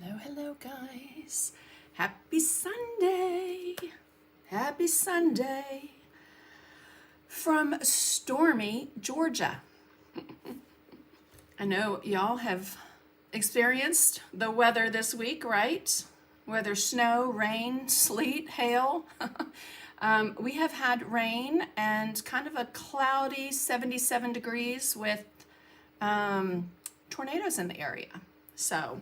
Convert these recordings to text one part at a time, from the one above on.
Hello guys. Happy Sunday. Happy Sunday from stormy Georgia. I know y'all have experienced the weather this week, right? Whether snow, rain, sleet, hail. We have had rain and kind of a cloudy 77 degrees with tornadoes in the area. So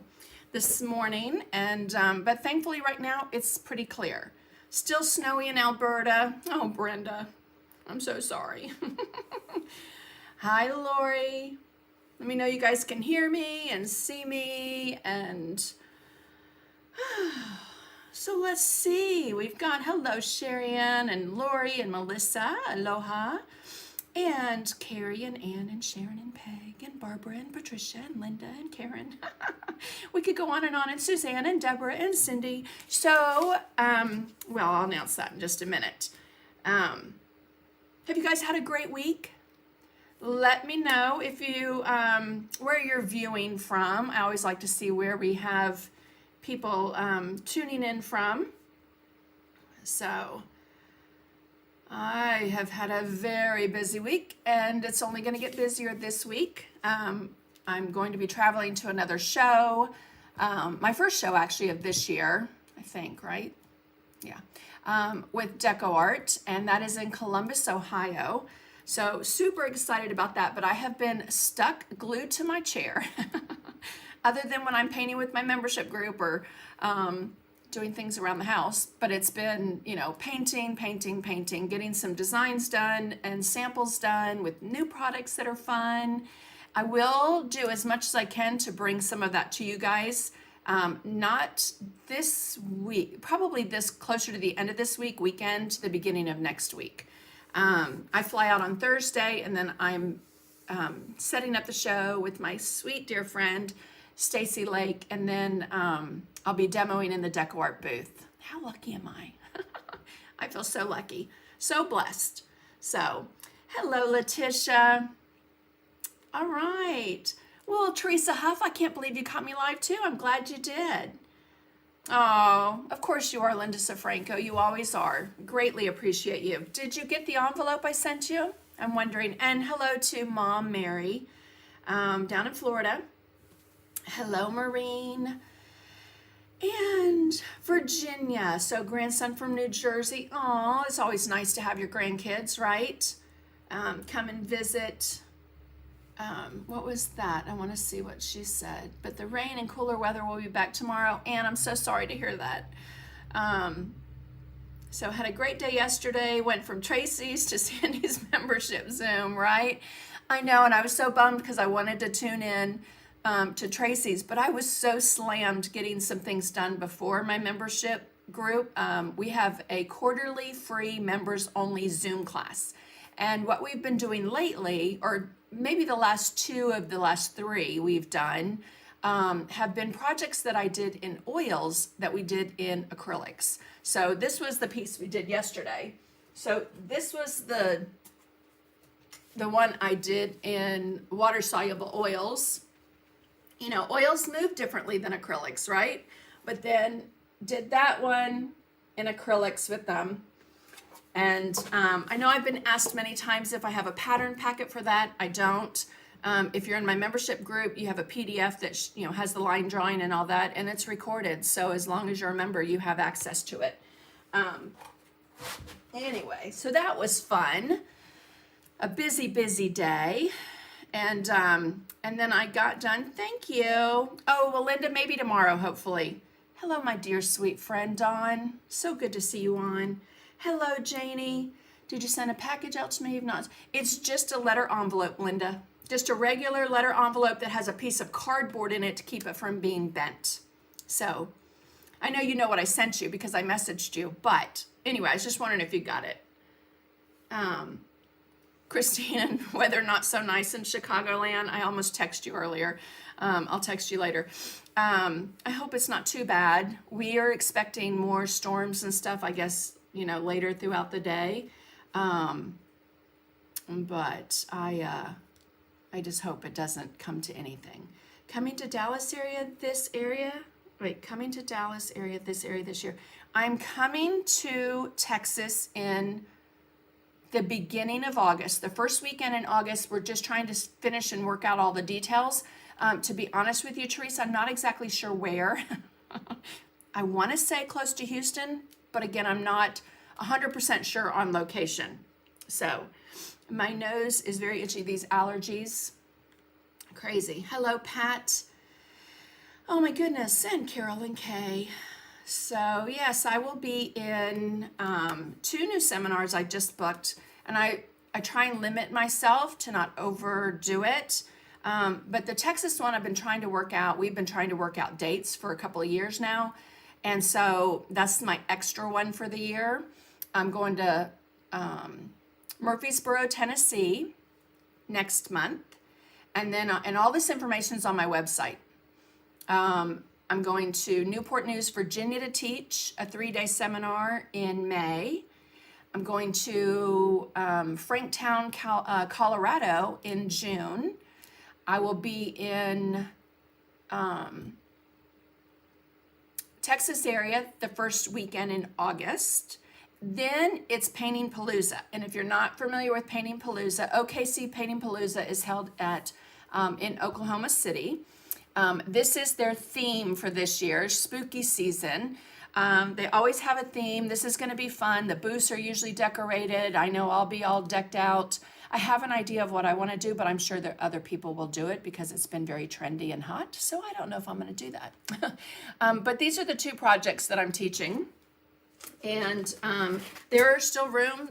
this morning, and but thankfully right now it's pretty clear. Still snowy in Alberta. Oh, Brenda, I'm so sorry. Hi, Lori. Let me know you guys can hear me and see me. And so let's see. We've got hello, Sherry-Ann and Lori and Melissa. Aloha. And Carrie and Ann and Sharon and Peg and Barbara and Patricia and Linda and Karen. We could go on, and Suzanne and Deborah and Cindy. So, well, I'll announce that in just a minute. Have you guys had a great week? Let me know if you, where you're viewing from. I always like to see where we have people tuning in from. So, I have had a very busy week, and it's only going to get busier this week. I'm going to be traveling to another show, my first show actually of this year, I think, right? Yeah, with DecoArt, and that is in Columbus, Ohio. So super excited about that, but I have been stuck glued to my chair, other than when I'm painting with my membership group or doing things around the house, but it's been, you know, painting, getting some designs done and samples done with new products that are fun. I will do as much as I can to bring some of that to you guys. Not this week, probably this closer to the end of this weekend to the beginning of next week. I fly out on Thursday, and then I'm setting up the show with my sweet dear friend, Stacy Lake, and then I'll be demoing in the DecoArt booth. How lucky am I? I feel so lucky, so blessed. So, hello, Letitia. All right. Well, Teresa Huff, I can't believe you caught me live too. I'm glad you did. Oh, of course you are, Linda Safranco. You always are. Greatly appreciate you. Did you get the envelope I sent you? I'm wondering. And hello to Mom Mary down in Florida. Hello, Maureen. And Virginia. So grandson from New Jersey. Oh, it's always nice to have your grandkids, right? Come and visit. What was that? I want to see what she said. But the rain and cooler weather will be back tomorrow. And I'm so sorry to hear that. So had a great day yesterday. Went from Tracy's to Sandy's membership Zoom, right? I know, and I was so bummed because I wanted to tune in to Tracy's, but I was so slammed getting some things done before my membership group. We have a quarterly free members only Zoom class. And what we've been doing lately, or maybe the last two of the last three we've done, have been projects that I did in oils that we did in acrylics. So this was the piece we did yesterday. So this was the one I did in water soluble oils. You know, oils move differently than acrylics, right? But then did that one in acrylics with them. And I know I've been asked many times if I have a pattern packet for that. I don't. If you're in my membership group, you have a PDF that has the line drawing and all that, and it's recorded. So as long as you're a member, you have access to it. Anyway, so that was fun. A busy day. And then I got done. Thank you. Oh, well, Linda, maybe tomorrow, hopefully. Hello, my dear sweet friend, Dawn. So good to see you on. Hello, Janie. Did you send a package out to me? If not, it's just a letter envelope, Linda. Just a regular letter envelope that has a piece of cardboard in it to keep it from being bent. So I know you know what I sent you because I messaged you. But anyway, I was just wondering if you got it. Christine, weather not so nice in Chicagoland. I almost texted you earlier. I'll text you later. I hope it's not too bad. We are expecting more storms and stuff, I guess, later throughout the day. But I just hope it doesn't come to anything. Coming to Dallas area, this area, wait, coming to Dallas area, this year. I'm coming to Texas in the beginning of August, the first weekend in August. We're just trying to finish and work out all the details. To be honest with you, Teresa, I'm not exactly sure where. I want to say close to Houston, but again, I'm not 100% sure on location. So my nose is very itchy. These allergies, crazy. Hello, Pat. Oh my goodness, and Carolyn K. So yes, I will be in 2 new seminars I just booked, and I try and limit myself to not overdo it. But the Texas one I've been trying to work out. We've been trying to work out dates for a couple of years now. And so that's my extra one for the year. I'm going to Murfreesboro, Tennessee next month. And then, and all this information is on my website. I'm going to Newport News, Virginia to teach a 3-day seminar in May. I'm going to Franktown, Colorado in June. I will be in Texas area the first weekend in August. Then it's Painting Palooza. And if you're not familiar with Painting Palooza, OKC Painting Palooza is held at in Oklahoma City. This is their theme for this year, spooky season. They always have a theme. This is going to be fun. The booths are usually decorated. I know I'll be all decked out. I have an idea of what I want to do, but I'm sure that other people will do it because it's been very trendy and hot. So I don't know if I'm going to do that. But these are the 2 projects that I'm teaching. And there's room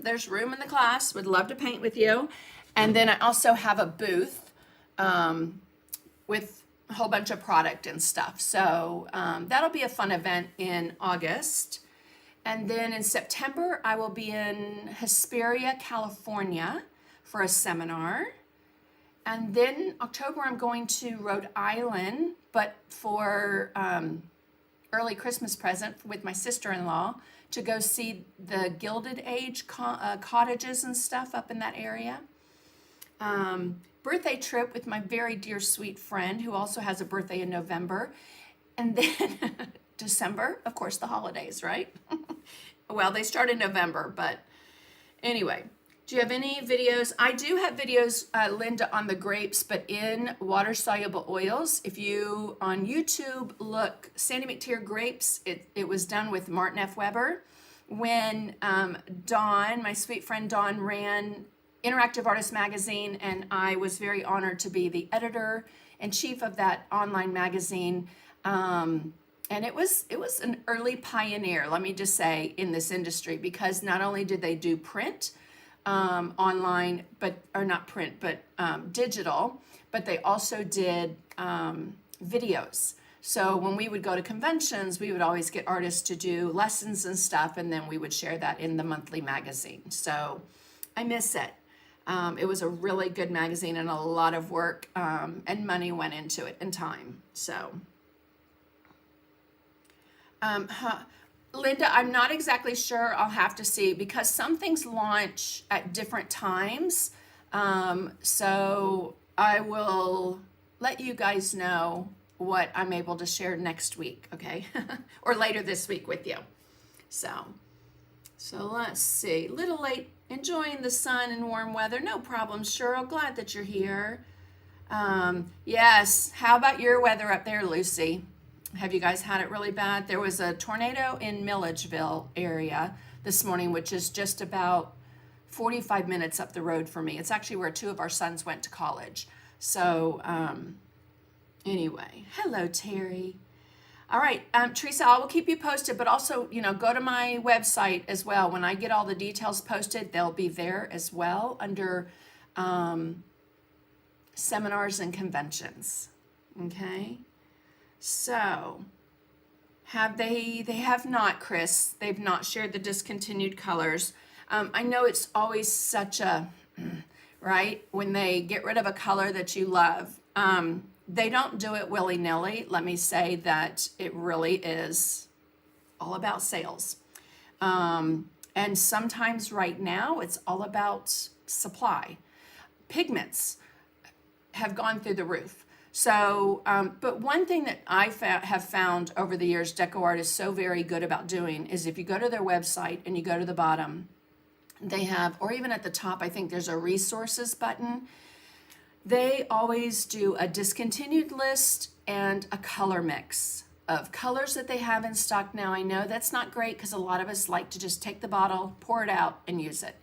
in the class. Would love to paint with you. And then I also have a booth with a whole bunch of product and stuff. So that'll be a fun event in August. And then in September, I will be in Hesperia, California for a seminar. And then October, I'm going to Rhode Island, but for early Christmas present with my sister-in-law to go see the Gilded Age cottages and stuff up in that area. Birthday trip with my very dear sweet friend who also has a birthday in November. And then December, of course, the holidays, right? Well, they start in November, but anyway. Do you have any videos? I do have videos, Linda, on the grapes, but in water-soluble oils. If you, on YouTube, look, Sandy McTeer grapes, it was done with Martin F. Weber. When Dawn, my sweet friend Dawn, ran Interactive Artist Magazine, and I was very honored to be the editor-in-chief of that online magazine. And it was an early pioneer, let me just say, in this industry, because not only did they do print, online, or not print, but digital, but they also did videos. So when we would go to conventions, we would always get artists to do lessons and stuff, and then we would share that in the monthly magazine. So I miss it. It was a really good magazine, and a lot of work and money went into it and time. So Linda, I'm not exactly sure. I'll have to see because some things launch at different times. So I will let you guys know what I'm able to share next week, okay? Or later this week with you. So let's see. Little late, enjoying the sun and warm weather. No problem, Cheryl. Glad that you're here. Yes, how about your weather up there, Lucy? Have you guys had it really bad? There was a tornado in Milledgeville area this morning, which is just about 45 minutes up the road for me. It's actually where 2 of our sons went to college. So anyway, hello, Terry. All right, Teresa, I will keep you posted, but also, go to my website as well. When I get all the details posted, they'll be there as well under seminars and conventions, okay? So, they have not, Chris. They've not shared the discontinued colors. I know it's always such a, right? When they get rid of a color that you love, they don't do it willy-nilly. Let me say that it really is all about sales. And sometimes right now, it's all about supply. Pigments have gone through the roof. So, but one thing that I have found over the years, DecoArt is so very good about doing is if you go to their website and you go to the bottom, they have, or even at the top, I think there's a resources button. They always do a discontinued list and a color mix of colors that they have in stock now. I know that's not great because a lot of us like to just take the bottle, pour it out, and use it.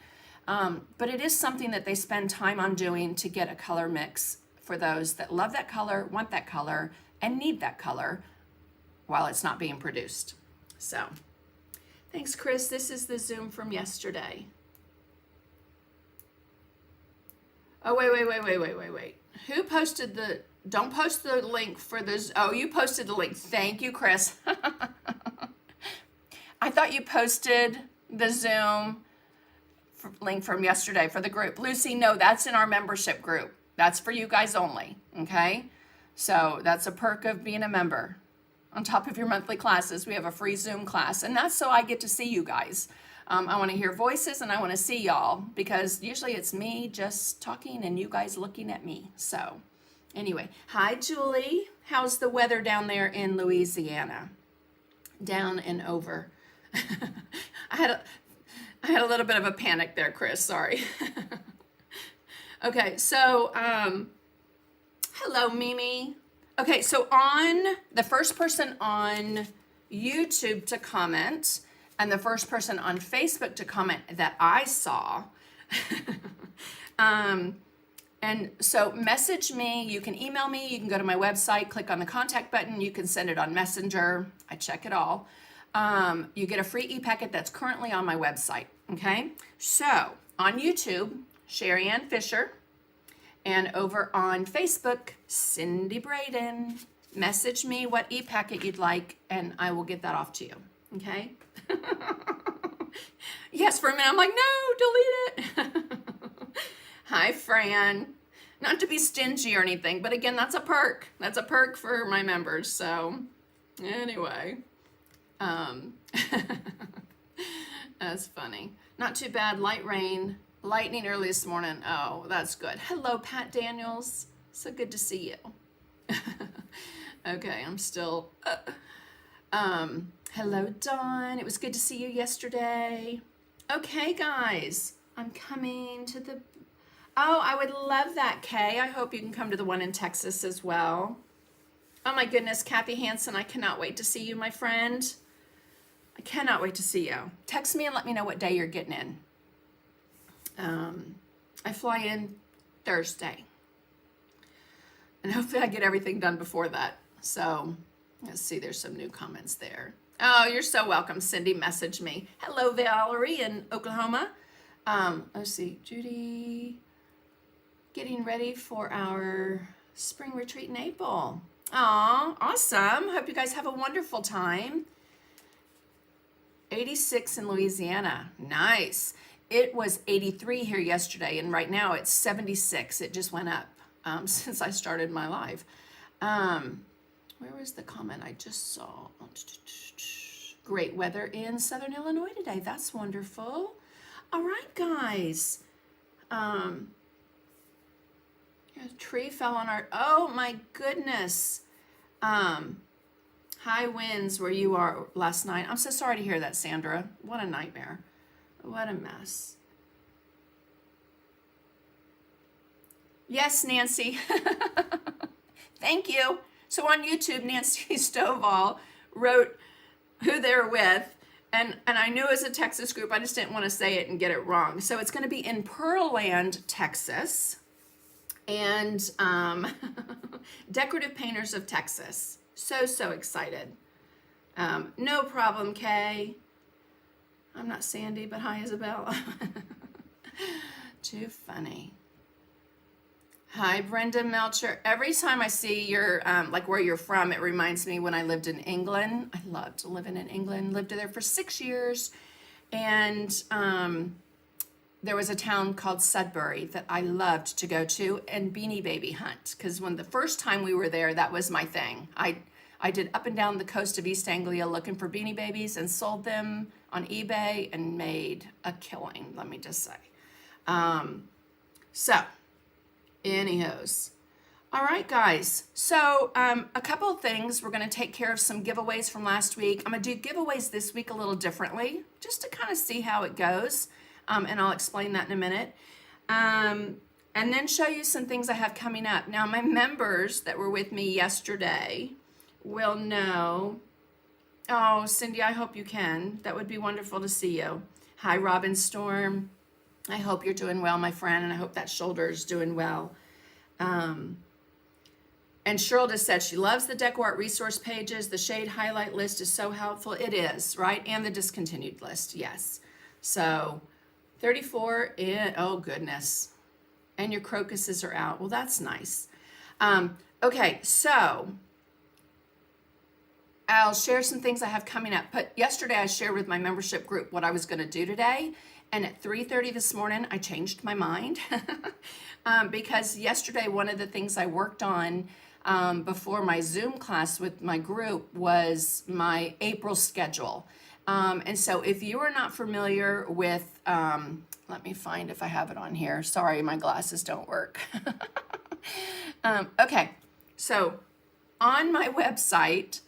But it is something that they spend time on doing to get a color mix for those that love that color, want that color, and need that color while it's not being produced. So, thanks, Chris. This is the Zoom from yesterday. Oh, wait. Who posted the, don't post the link for this. Oh, you posted the link. Thank you, Chris. I thought you posted the Zoom link from yesterday for the group. Lucy, no, that's in our membership group. That's for you guys only, okay? So that's a perk of being a member. On top of your monthly classes, we have a free Zoom class, and that's so I get to see you guys. I want to hear voices and I want to see y'all because usually it's me just talking and you guys looking at me. So anyway, hi, Julie. How's the weather down there in Louisiana? Down and over. I had a little bit of a panic there, Chris. Sorry. Okay, so hello, Mimi. Okay, so on the first person on YouTube to comment and the first person on Facebook to comment that I saw, and so message me, you can email me, you can go to my website, click on the contact button, you can send it on Messenger, I check it all. You get a free e-packet that's currently on my website, okay? So on YouTube, Sherry Ann Fisher, and over on Facebook, Cindy Braden. Message me what e-packet you'd like, and I will get that off to you, okay? Yes, for a minute, I'm like, no, delete it. Hi, Fran. Not to be stingy or anything, but again, that's a perk. That's a perk for my members, so anyway. That's funny. Not too bad, light rain. Lightning early this morning. Oh, that's good. Hello, Pat Daniels. So good to see you. Okay, I'm still... hello, Dawn. It was good to see you yesterday. Okay, guys. I'm coming to the... Oh, I would love that, Kay. I hope you can come to the one in Texas as well. Oh, my goodness, Kathy Hansen. I cannot wait to see you, my friend. I cannot wait to see you. Text me and let me know what day you're getting in. I fly in Thursday, and hopefully I get everything done before that. So let's see, there's some new comments there. Oh, you're so welcome. Cindy messaged me. Hello, Valerie in Oklahoma. Let's see, Judy, getting ready for our spring retreat in April. Aw, awesome. Hope you guys have a wonderful time. 86 in Louisiana. Nice. It was 83 here yesterday, and right now it's 76. It just went up since I started my live. Where was the comment I just saw? Great weather in Southern Illinois today. That's wonderful. All right, guys. A tree fell on our... Oh, my goodness. High winds where you are last night. I'm so sorry to hear that, Sandra. What a nightmare. What a mess. Yes, Nancy. Thank you. So on YouTube, Nancy Stovall wrote who they're with, and I knew it was a Texas group. I just didn't want to say it and get it wrong. So it's going to be in Pearland, Texas, and Decorative Painters of Texas. So excited. No problem, Kay. I'm not Sandy, but hi, Isabel. Too funny. Hi, Brenda Melcher. Every time I see your, like where you're from, it reminds me when I lived in England. I loved living in England, lived there for 6 years. And there was a town called Sudbury that I loved to go to and Beanie Baby hunt. Because when the first time we were there, that was my thing. I did up and down the coast of East Anglia looking for Beanie Babies and sold them on eBay and made a killing, let me just say. So, anyhows, All right, guys. So a couple of things. We're going to take care of some giveaways from last week. I'm going to do giveaways this week a little differently, just to kind of see how it goes. And I'll explain that in a minute. And then show you some things I have coming up. Now, my members that were with me yesterday will know. Oh, Cindy, I hope you can. That would be wonderful to see you. Hi, Robin Storm. I hope you're doing well, my friend, and I hope that shoulder is doing well. And Cheryl just said she loves the DecoArt resource pages. The shade highlight list is so helpful. It is, right? And the discontinued list, yes. So 34 in, oh goodness. And your crocuses are out. Well, that's nice. Okay, so I'll share some things I have coming up. But yesterday I shared with my membership group what I was going to do today. And at 3:30 this morning, I changed my mind because yesterday one of the things I worked on before my Zoom class with my group was my April schedule. And so if you are not familiar with, let me find if I have it on here. Sorry, my glasses don't work. Okay, so on my website,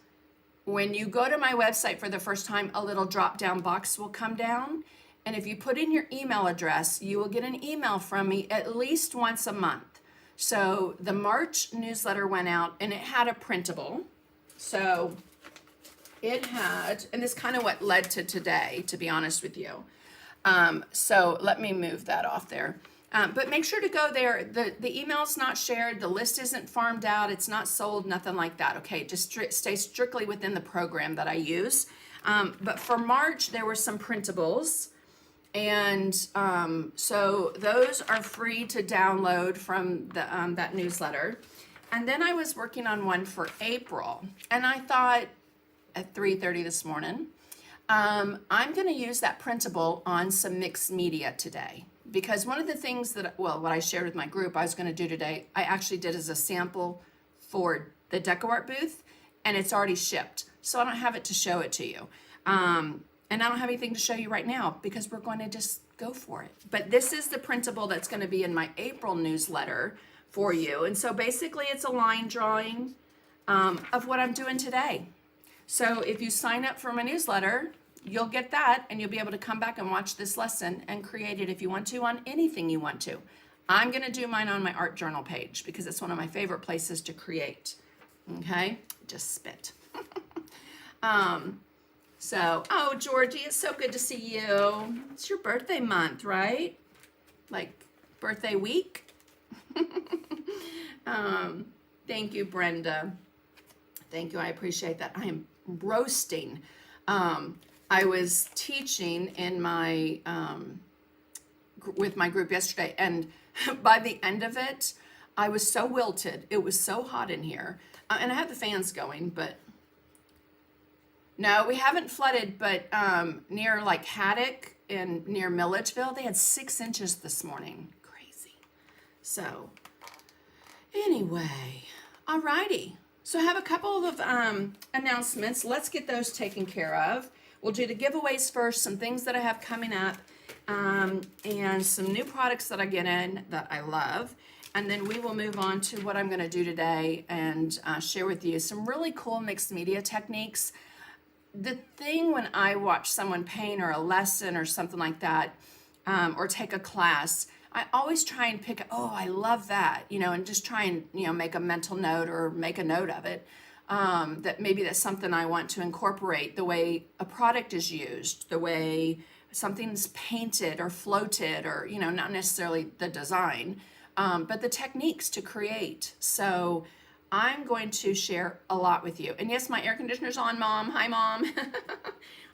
when you go to my website for the first time, a little drop-down box will come down. And if you put in your email address, you will get an email from me at least once a month. So the March newsletter went out and it had a printable. So it had, and this is kind of what led to today, to be honest with you. So let me move that off there. But make sure to go there. The email's not shared. The list isn't farmed out. It's not sold, nothing like that. Okay, just stay strictly within the program that I use. But for March, there were some printables. And so those are free to download from the, that newsletter. And then I was working on one for April. And I thought at 3:30 this morning, I'm going to use that printable on some mixed media today. Because one of the things that, well, what I shared with my group I was going to do today, I actually did as a sample for the DecoArt booth. And it's already shipped. So I don't have it to show it to you. And I don't have anything to show you right now because we're going to just go for it. But this is the printable that's going to be in my April newsletter for you. And so basically it's a line drawing of what I'm doing today. So if you sign up for my newsletter, you'll get that and you'll be able to come back and watch this lesson and create it if you want to on anything you want to. I'm going to do mine on my art journal page because it's one of my favorite places to create. Okay, just spit. So, oh, Georgie, it's so good to see you. It's your birthday month, right? Like birthday week? Thank you, Brenda. Thank you, I appreciate that. I am roasting. I was teaching in my, with my group yesterday, and by the end of it, I was so wilted. It was so hot in here. And I have the fans going, but no, we haven't flooded, but near like Haddock and near Milledgeville, they had 6 inches this morning. Crazy. So anyway, alrighty. So I have a couple of announcements. Let's get those taken care of. We'll do the giveaways first, some things that I have coming up, and some new products that I get in that I love. And then we will move on to what I'm going to do today and share with you some really cool mixed media techniques. The thing when I watch someone paint or a lesson or something like that, or take a class, I always try and pick, oh, I love that, you know, and just try and, you know, make a mental note or make a note of it. That maybe that's something I want to incorporate, the way a product is used, the way something's painted or floated, or, you know, not necessarily the design, but the techniques to create. So I'm going to share a lot with you. And yes, my air conditioner's on, Mom. Hi, Mom.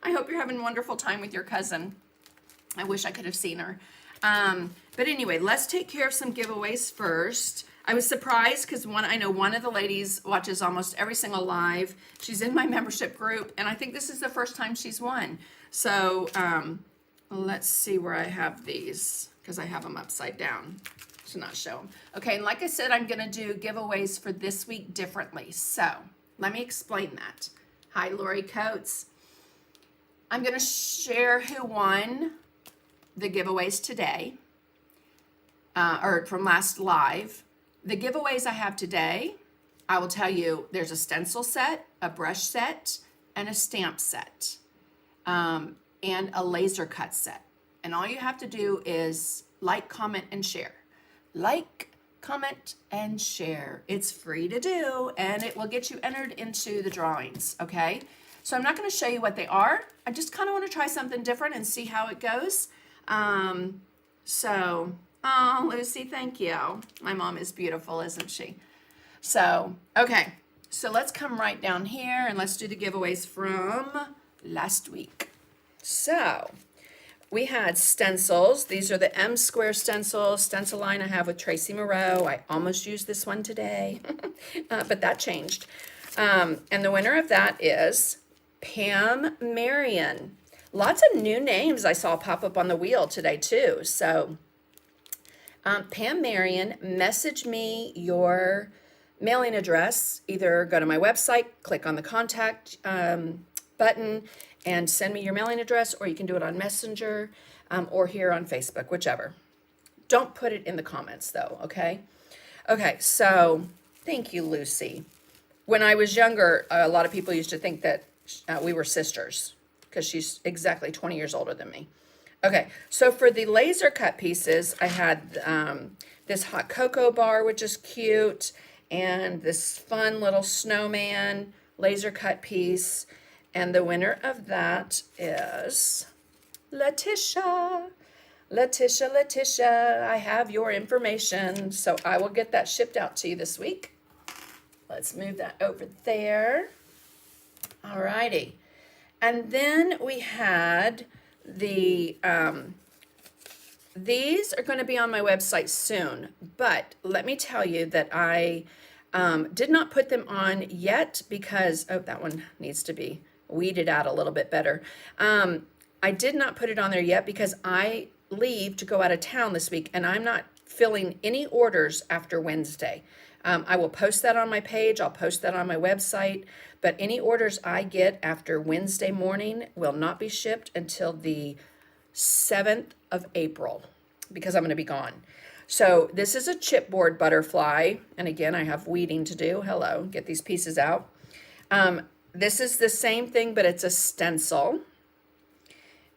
I hope you're having a wonderful time with your cousin. I wish I could have seen her. But anyway, let's take care of some giveaways first. I was surprised because I know one of the ladies watches almost every single live. She's in my membership group, and I think this is the first time she's won. So let's see where I have these, because I have them upside down to not show them. Okay, and like I said, I'm going to do giveaways for this week differently. So let me explain that. Hi, Lori Coates. I'm going to share who won the giveaways today, or from last live. the giveaways I have today, I will tell you there's a stencil set, a brush set, and a stamp set, and a laser cut set. And all you have to do is like, comment, and share. Like, comment, and share. It's free to do, and it will get you entered into the drawings, okay? So I'm not going to show you what they are. I just kind of want to try something different and see how it goes. Oh, Lucy, thank you. My mom is beautiful, isn't she? So, okay. So let's come right down here and let's do the giveaways from last week. So we had stencils. These are the M square stencils, stencil line I have with Tracy Moreau. I almost used this one today, but that changed. And the winner of that is Pam Marion. Lots of new names I saw pop up on the wheel today too. So Pam Marion, message me your mailing address. Either go to my website, click on the contact button, and send me your mailing address, or you can do it on Messenger or here on Facebook, whichever. Don't put it in the comments though, okay? Okay, so thank you, Lucy. When I was younger, a lot of people used to think that we were sisters because she's exactly 20 years older than me. Okay, so for the laser cut pieces, I had this hot cocoa bar, which is cute, and this fun little snowman laser cut piece. And the winner of that is Letitia. Letitia, I have your information, so I will get that shipped out to you this week. Let's move that over there. All righty. And then we had the, these are going to be on my website soon, but let me tell you that I did not put them on yet because, oh, that one needs to be weeded out a little bit better. I did not put it on there yet because I leave to go out of town this week and I'm not filling any orders after Wednesday. I will post that on my page. I'll post that on my website, but any orders I get after Wednesday morning will not be shipped until the 7th of April because I'm going to be gone. So this is a chipboard butterfly. And again, I have weeding to do. Hello, get these pieces out. This is the same thing, but it's a stencil.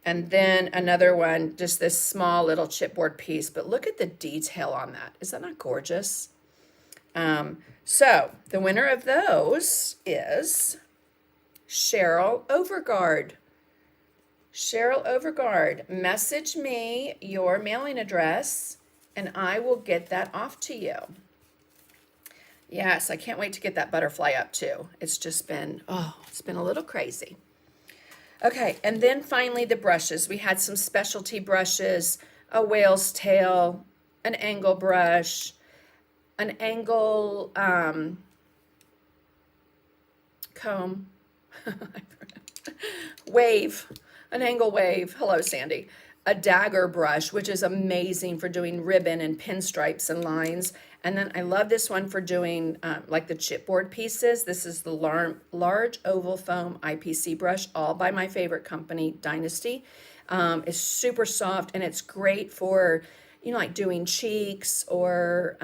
And then another one, just this small little chipboard piece. But look at the detail on that. Is that not gorgeous? So the winner of those is Cheryl Overgard. Cheryl Overgard, message me your mailing address and I will get that off to you. Yes, I can't wait to get that butterfly up too. It's just been, it's been a little crazy. Okay, and then finally the brushes. We had some specialty brushes, a whale's tail, an angle brush, an angle comb, wave, an angle wave. Hello, Sandy. A dagger brush, which is amazing for doing ribbon and pinstripes and lines. And then I love this one for doing like the chipboard pieces. This is the large oval foam IPC brush, all by my favorite company, Dynasty. It's super soft and it's great for, you know, like doing cheeks or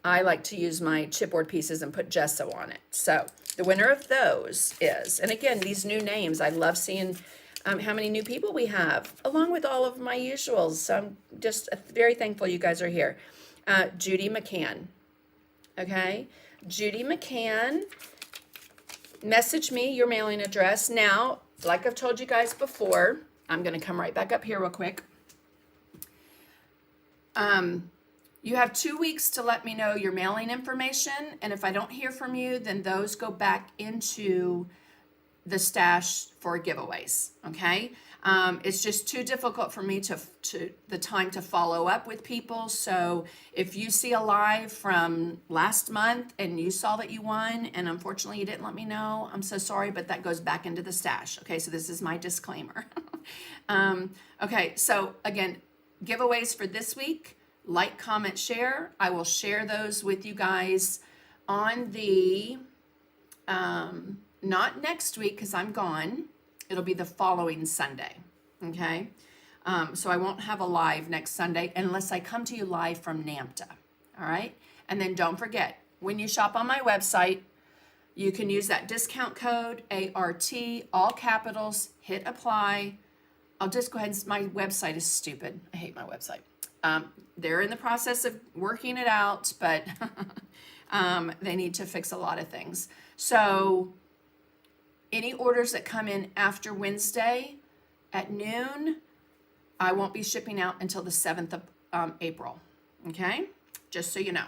I like to use my chipboard pieces and put gesso on it. So the winner of those is, and again, these new names, I love seeing how many new people we have, along with all of my usuals. So I'm just very thankful you guys are here. Judy McCann, okay? Judy McCann, message me your mailing address. Now, like I've told you guys before, I'm gonna come right back up here real quick. You have 2 weeks to let me know your mailing information, and if I don't hear from you, then those go back into the stash for giveaways, okay? It's just too difficult for me to the time to follow up with people. So if you see a live from last month and you saw that you won and unfortunately you didn't let me know, I'm so sorry, but that goes back into the stash. Okay, so this is my disclaimer. Okay, so again, giveaways for this week, like, comment, share. I will share those with you guys on the, not next week because I'm gone. It'll be the following Sunday, okay? So I won't have a live next Sunday unless I come to you live from NAMTA, all right? And then don't forget, when you shop on my website, you can use that discount code ART, all capitals, hit apply. I'll just go ahead and, my website is stupid. I hate my website. They're in the process of working it out, but they need to fix a lot of things. So any orders that come in after Wednesday at noon, I won't be shipping out until the 7th of April, okay? Just so you know.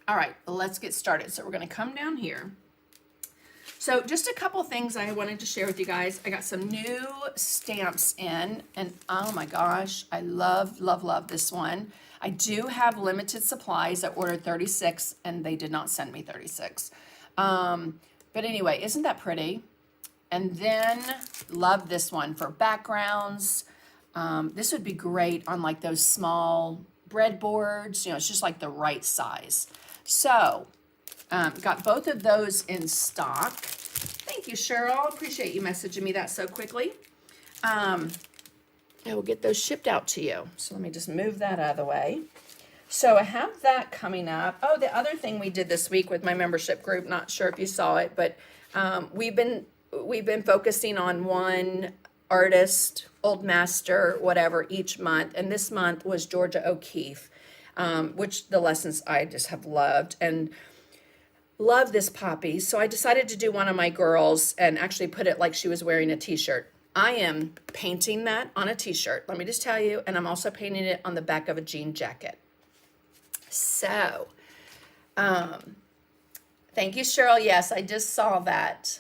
All right, let's get started. So we're gonna come down here. So just a couple things I wanted to share with you guys. I got some new stamps in, and oh my gosh, I love, love, love this one. I do have limited supplies. I ordered 36 and they did not send me 36. But anyway, isn't that pretty? And then love this one for backgrounds. This would be great on like those small breadboards. You know, it's just like the right size. So got both of those in stock. Thank you, Cheryl. Appreciate you messaging me that so quickly. I will get those shipped out to you. So let me just move that out of the way. So I have that coming up. Oh, the other thing we did this week with my membership group, not sure if you saw it, but we've been focusing on one artist, old master, whatever, each month. And this month was Georgia O'Keeffe, which the lessons I just have loved and love this poppy. So I decided to do one of my girls and actually put it like she was wearing a t-shirt. I am painting that on a t-shirt, let me just tell you, and I'm also painting it on the back of a jean jacket. So, thank you, Cheryl. Yes, I just saw that.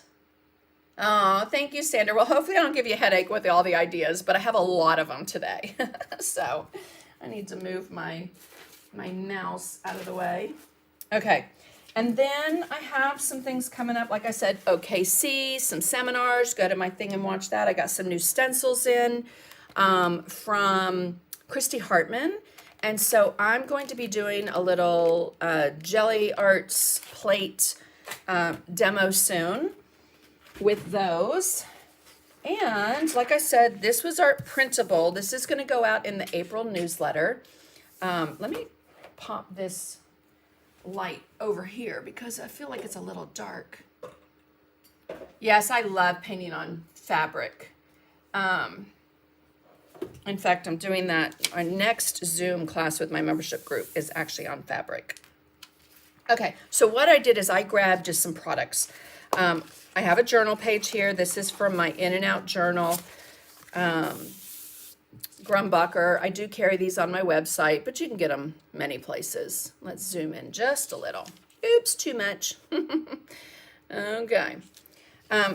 Oh, thank you, Sandra. Well, hopefully I don't give you a headache with all the ideas, but I have a lot of them today. So I need to move my mouse out of the way. Okay. And then I have some things coming up. Like I said, OKC, some seminars. Go to my thing and watch that. I got some new stencils in from Christy Hartman. And so I'm going to be doing a little Jelly Arts plate demo soon with those. And like I said, this was our printable. This is going to go out in the April newsletter. Let me pop this light over here because I feel like it's a little dark. Yes, I love painting on fabric. In fact, I'm doing that. Our next Zoom class with my membership group is actually on fabric. Okay, so what I did is I grabbed just some products. I have a journal page here. This is from my In and Out journal. Grumbucker. I do carry these on my website, but you can get them many places. Let's zoom in just a little. Oops, too much. Okay.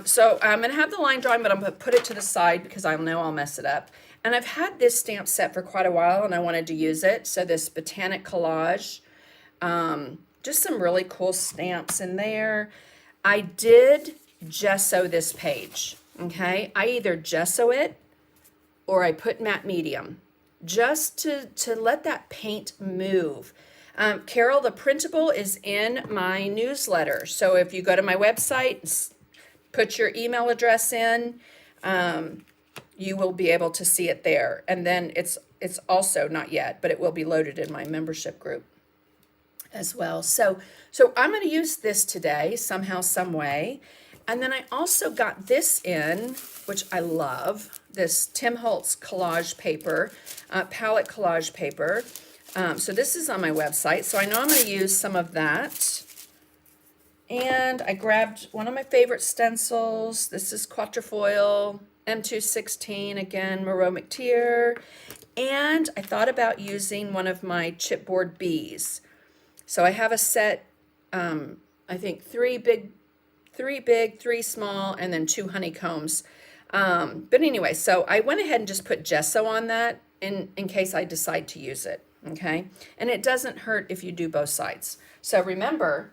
So I'm going to have the line drawing, but I'm going to put it to the side because I know I'll mess it up. And I've had this stamp set for quite a while, and I wanted to use it. So this Botanic Collage, just some really cool stamps in there. I did gesso this page, okay? I either gesso it or I put matte medium just to let that paint move. Carol, the printable is in my newsletter. So if you go to my website, put your email address in, you will be able to see it there. And then it's also, not yet, but it will be loaded in my membership group as well. So I'm going to use this today somehow, some way. And then I also got this in, which I love, this Tim Holtz collage paper, palette collage paper. So this is on my website. So I know I'm going to use some of that. And I grabbed one of my favorite stencils. This is Quatrefoil M216, again, Moreau McTier. And I thought about using one of my chipboard bees. So I have a set, I think three big, three small, and then 2 honeycombs. But anyway, so I went ahead and just put gesso on that in case I decide to use it, okay? And it doesn't hurt if you do both sides. So remember,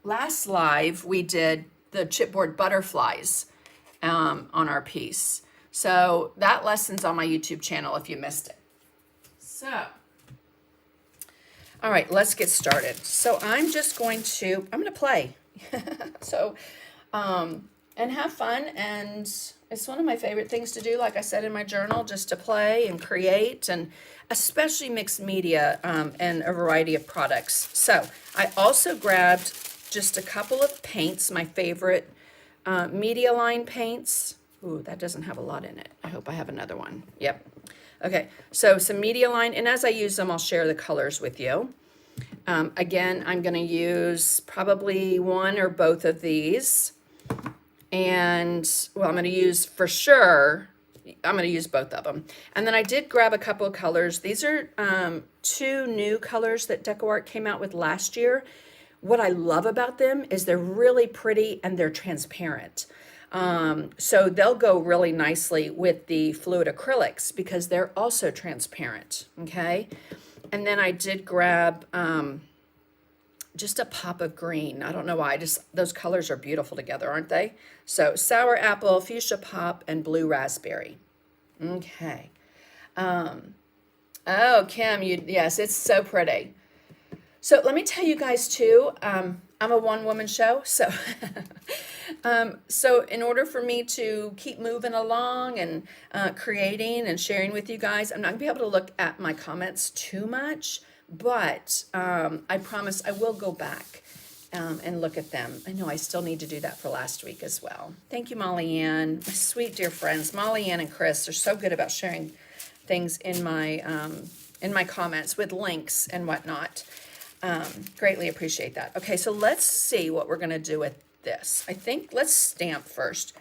last live we did the chipboard butterflies on our piece. So that lesson's on my YouTube channel if you missed it. So, all right, let's get started. So I'm going to play. So, and and have fun. And it's one of my favorite things to do, like I said in my journal, just to play and create, and especially mixed media and a variety of products. So I also grabbed just a couple of paints, my favorite media line paints. Ooh, that doesn't have a lot in it. I hope I have another one. Yep. Okay, so some media line, and as I use them, I'll share the colors with you. Again, I'm going to use probably one or both of these. And, well, I'm going to use, for sure, I'm going to use both of them. And then I did grab a couple of colors. These are 2 new colors that DecoArt came out with last year. What I love about them is they're really pretty and they're transparent. So they'll go really nicely with the fluid acrylics because they're also transparent, okay? And then I did grab just a pop of green. I don't know why, those colors are beautiful together, aren't they? So sour apple, fuchsia pop, and blue raspberry. Okay. Oh, Kim, yes, it's so pretty. So let me tell you guys too, I'm a one-woman show, so so in order for me to keep moving along and creating and sharing with you guys, I'm not gonna be able to look at my comments too much, but I promise I will go back and look at them. I know I still need to do that for last week as well. Thank you, Molly Ann, my sweet dear friends. Molly Ann and Chris are so good about sharing things in my comments with links and whatnot. Greatly appreciate that. Okay, so let's see what we're gonna do with this. I think let's stamp first.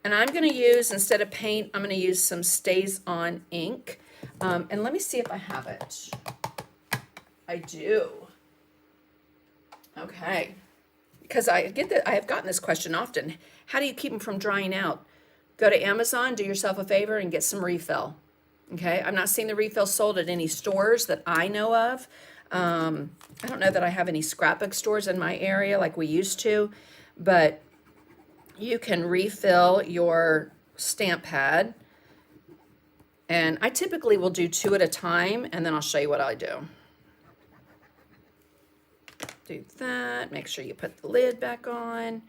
And I'm gonna use, instead of paint, I'm gonna use some Stays On ink. And let me see if I have it. I do. Okay. Because I get that, I have gotten this question often. How do you keep them from drying out? Go to Amazon, do yourself a favor, and get some refill. Okay, I'm not seeing the refill sold at any stores that I know of. I don't know that I have any scrapbook stores in my area like we used to, but you can refill your stamp pad. And I typically will do 2 at a time, and then I'll show you what I do. Do that, make sure you put the lid back on.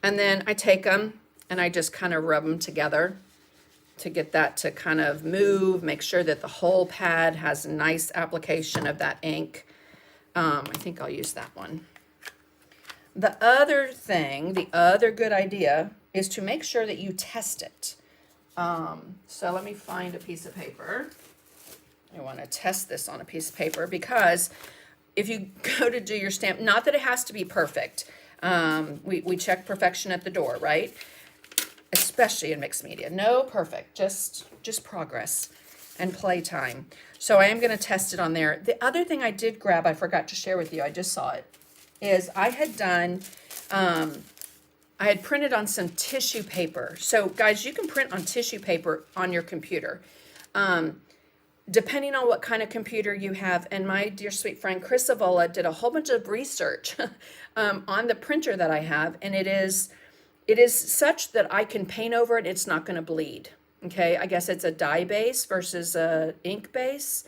And then I take them and I just kind of rub them together to get that to kind of move, make sure that the whole pad has a nice application of that ink. I think I'll use that one. The other thing, the other good idea is to make sure that you test it. So let me find a piece of paper. I want to test this on a piece of paper because if you go to do your stamp, not that it has to be perfect. We check perfection at the door, right? Especially in mixed media. No perfect, just progress and playtime. So I am going to test it on there. The other thing I did grab, I forgot to share with you, I just saw it, is I had done, I had printed on some tissue paper. So guys, you can print on tissue paper on your computer. Depending on what kind of computer you have, and my dear sweet friend Chris Avola did a whole bunch of research on the printer that I have, and it is such that I can paint over it, it's not going to bleed. Okay, I guess it's a dye base versus a ink base,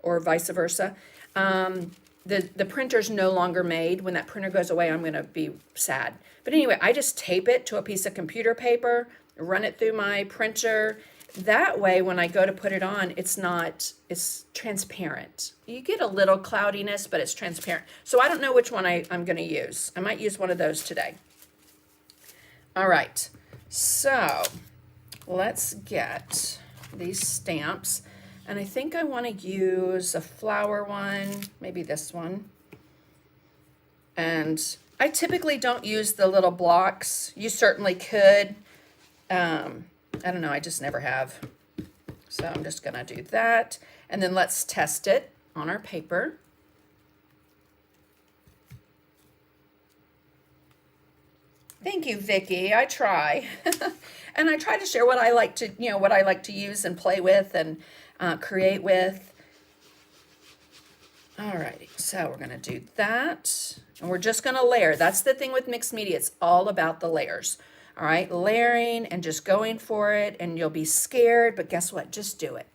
or vice versa. The printer's no longer made. When that printer goes away, I'm going to be sad. But anyway, I just tape it to a piece of computer paper, run it through my printer. That way, when I go to put it on, it's transparent. You get a little cloudiness, but it's transparent. So I don't know which one I'm going to use. I might use one of those today. All right, so let's get these stamps. And I think I want to use a flower one, maybe this one. And I typically don't use the little blocks. You certainly could. I don't know, I just never have. So I'm just gonna do that. And then let's test it on our paper. Thank you, Vicki, I try. And I try to share what I like to, what I like to use and play with and create with. Alrighty, so we're gonna do that. And we're just gonna layer. That's the thing with mixed media, it's all about the layers. All right, layering and just going for it, and you'll be scared, but guess what? Just do it.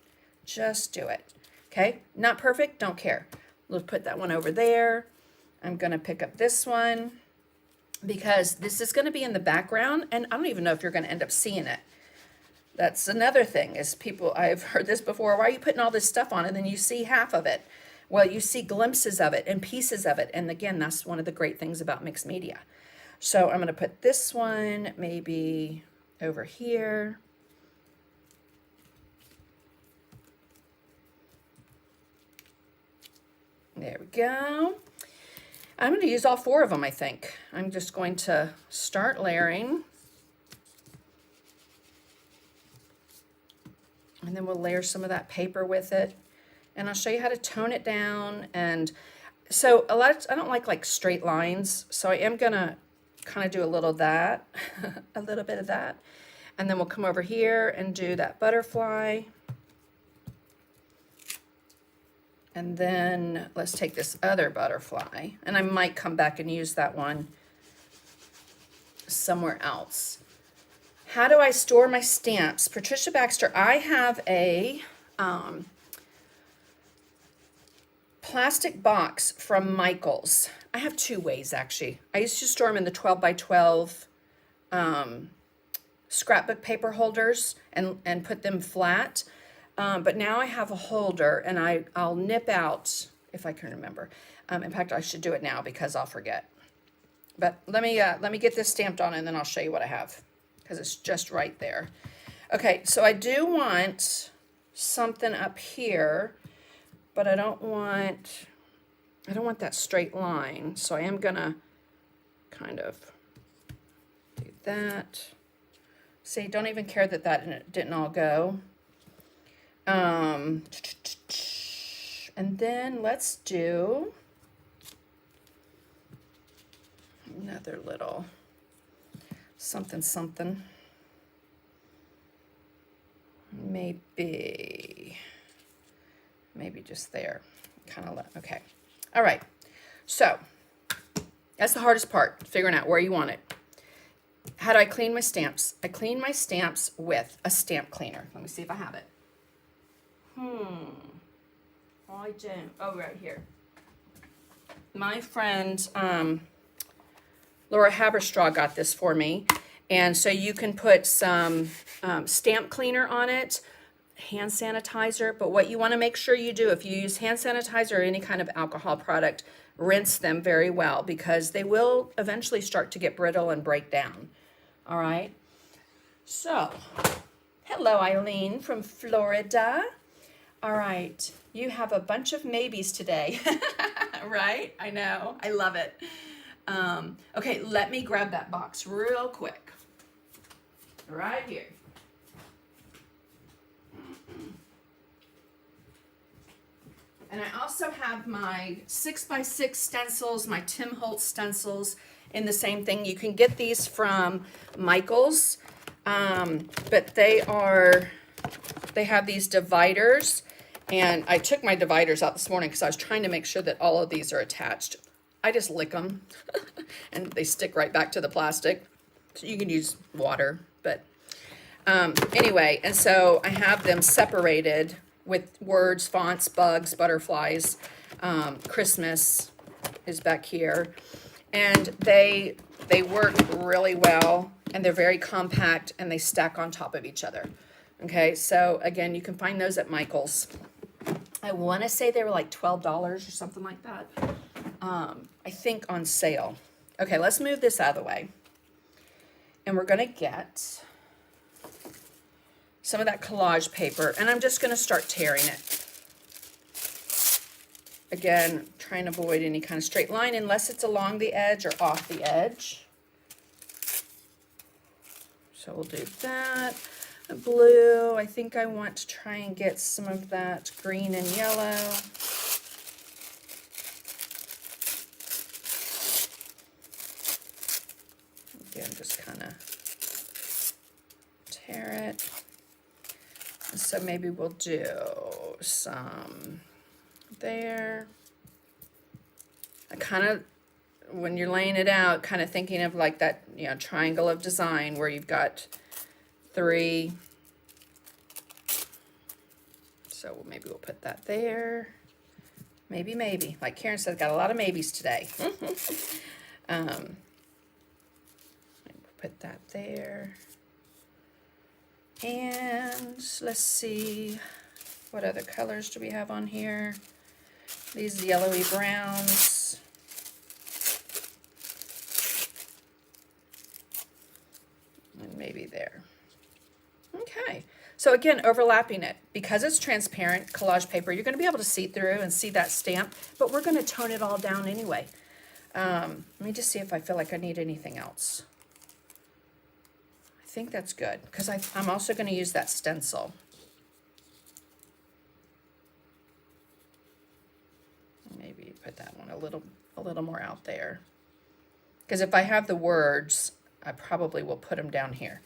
Just do it. Okay, not perfect, don't care. We'll put that one over there. I'm gonna pick up this one. because this is going to be in the background, and I don't even know if you're going to end up seeing it. That's another thing is people, I've heard this before, why are you putting all this stuff on and then you see half of it? Well, you see glimpses of it and pieces of it. And again, that's one of the great things about mixed media. So I'm going to put this one maybe over here. There we go. I'm going to use all 4 of them, I think. I'm just going to start layering. And then we'll layer some of that paper with it. And I'll show you how to tone it down. And so I don't like straight lines. So I am going to kind of do a little of that, a little bit of that. And then we'll come over here and do that butterfly. And then let's take this other butterfly, and I might come back and use that one somewhere else. How do I store my stamps? Patricia Baxter, I have a plastic box from Michaels. I have 2 ways actually. I used to store them in the 12 by 12 scrapbook paper holders and put them flat. But now I have a holder, and I'll nip out if I can remember. In fact, I should do it now because I'll forget. But let me get this stamped on, and then I'll show you what I have because it's just right there. Okay, so I do want something up here, but I don't want that straight line. So I am gonna kind of do that. See, don't even care that that didn't all go. And then let's do another little something. Maybe just there. Kind of, okay. All right. So that's the hardest part, figuring out where you want it. How do I clean my stamps? I clean my stamps with a stamp cleaner. Let me see if I have it. I don't. Oh, right here. My friend Laura Haberstraw got this for me. And so you can put some stamp cleaner on it, hand sanitizer. But what you want to make sure you do, if you use hand sanitizer or any kind of alcohol product, rinse them very well because they will eventually start to get brittle and break down. All right. So, hello, Eileen from Florida. All right, you have a bunch of maybes today, right? I know, I love it. Okay, let me grab that box real quick. Right here. And I also have my 6x6 stencils, my Tim Holtz stencils in the same thing. You can get these from Michaels, but they have these dividers. And I took my dividers out this morning because I was trying to make sure that all of these are attached. I just lick them and they stick right back to the plastic. So you can use water, but anyway, and so I have them separated with words, fonts, bugs, butterflies. Christmas is back here. And they work really well, and they're very compact, and they stack on top of each other. Okay, so again, you can find those at Michaels. I want to say they were like $12 or something like that. I think on sale. Okay, let's move this out of the way. And we're going to get some of that collage paper, and I'm just going to start tearing it. Again, trying to avoid any kind of straight line unless it's along the edge or off the edge. So we'll do that. The blue, I think I want to try and get some of that green and yellow. Again, just kind of tear it. And so maybe we'll do some there. I kind of, when you're laying it out, kind of thinking of like that, you know, triangle of design where you've got 3. So maybe we'll put that there. Maybe. Like Karen said, got a lot of maybes today. put that there. And let's see, what other colors do we have on here? These yellowy browns. And maybe there. Okay, so again, overlapping it. Because it's transparent collage paper, you're going to be able to see through and see that stamp, but we're going to tone it all down anyway. Let me just see if I feel like I need anything else. I think that's good, because I'm also going to use that stencil. Maybe put that one a little more out there. Because if I have the words, I probably will put them down here.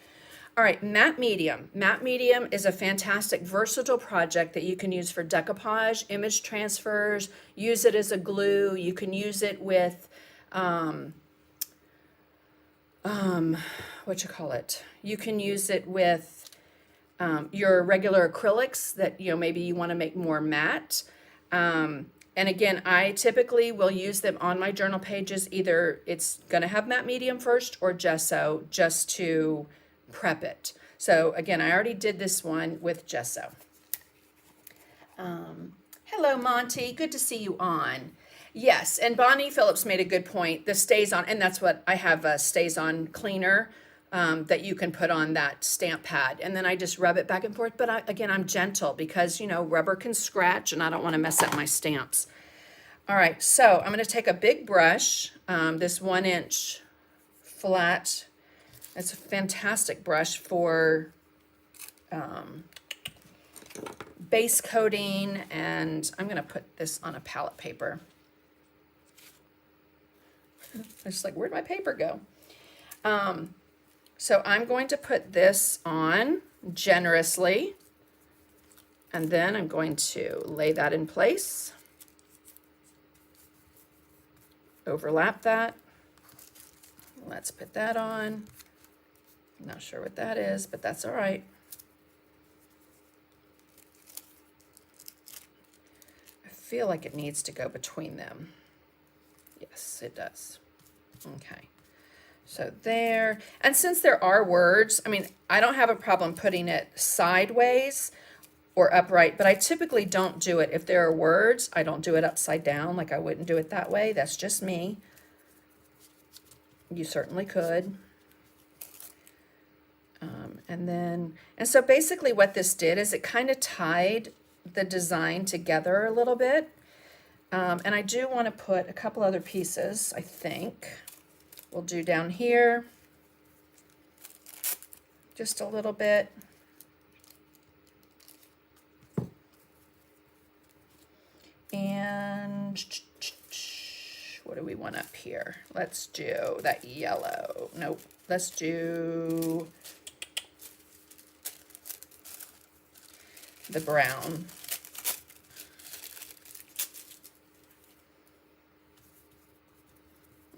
All right, matte medium. Matte medium is a fantastic versatile project that you can use for decoupage, image transfers, use it as a glue. You can use it with, You can use it with your regular acrylics that, maybe you want to make more matte. And again, I typically will use them on my journal pages. Either it's going to have matte medium first or gesso, just to prep it. So again, I already did this one with gesso. Hello, Monty. Good to see you on. Yes, and Bonnie Phillips made a good point. The stays on, and that's what I have, a stays on cleaner that you can put on that stamp pad. And then I just rub it back and forth. But again, I'm gentle because, rubber can scratch and I don't want to mess up my stamps. All right, so I'm going to take a big brush, this 1-inch flat. It's a fantastic brush for base coating, and I'm going to put this on a palette paper. I'm just like, where'd my paper go? So I'm going to put this on generously, and then I'm going to lay that in place, overlap that. Let's put that on. Not sure what that is, but that's all right. I feel like it needs to go between them. Yes, it does. Okay. So there, and since there are words, I don't have a problem putting it sideways or upright, but I typically don't do it. If there are words, I don't do it upside down, like I wouldn't do it that way. That's just me. You certainly could. And so basically what this did is it kind of tied the design together a little bit. And I do want to put a couple other pieces, I think. We'll do down here, just a little bit. And what do we want up here? Let's do that yellow. Nope, let's do the brown.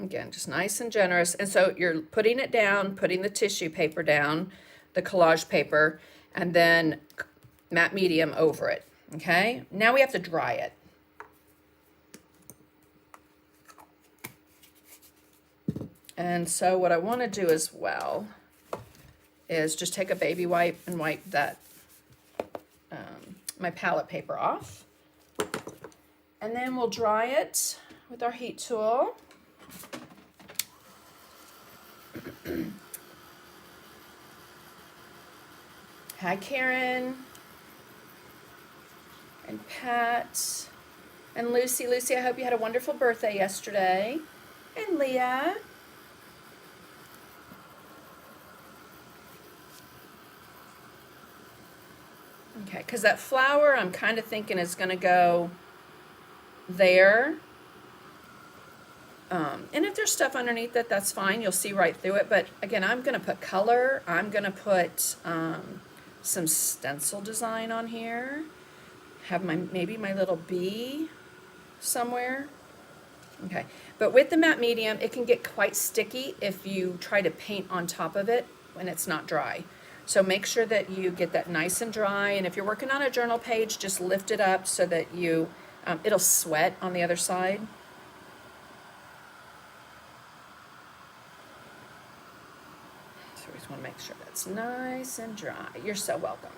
Again, just nice and generous. And so you're putting it down, putting the tissue paper down, the collage paper, and then matte medium over it. Okay, now we have to dry it. And so what I want to do as well is just take a baby wipe and wipe that my palette paper off. And then we'll dry it with our heat tool. Hi, Karen and Pat and Lucy. Lucy, I hope you had a wonderful birthday yesterday. And Leah. Okay, because that flower I'm kind of thinking is going to go there. And if there's stuff underneath it, that's fine. You'll see right through it. But again, I'm going to put color. I'm going to put some stencil design on here. Have maybe my little bee somewhere. Okay, but with the matte medium, it can get quite sticky if you try to paint on top of it when it's not dry. So make sure that you get that nice and dry. And if you're working on a journal page, just lift it up so that it'll sweat on the other side. want to make sure that's nice and dry. You're so welcome.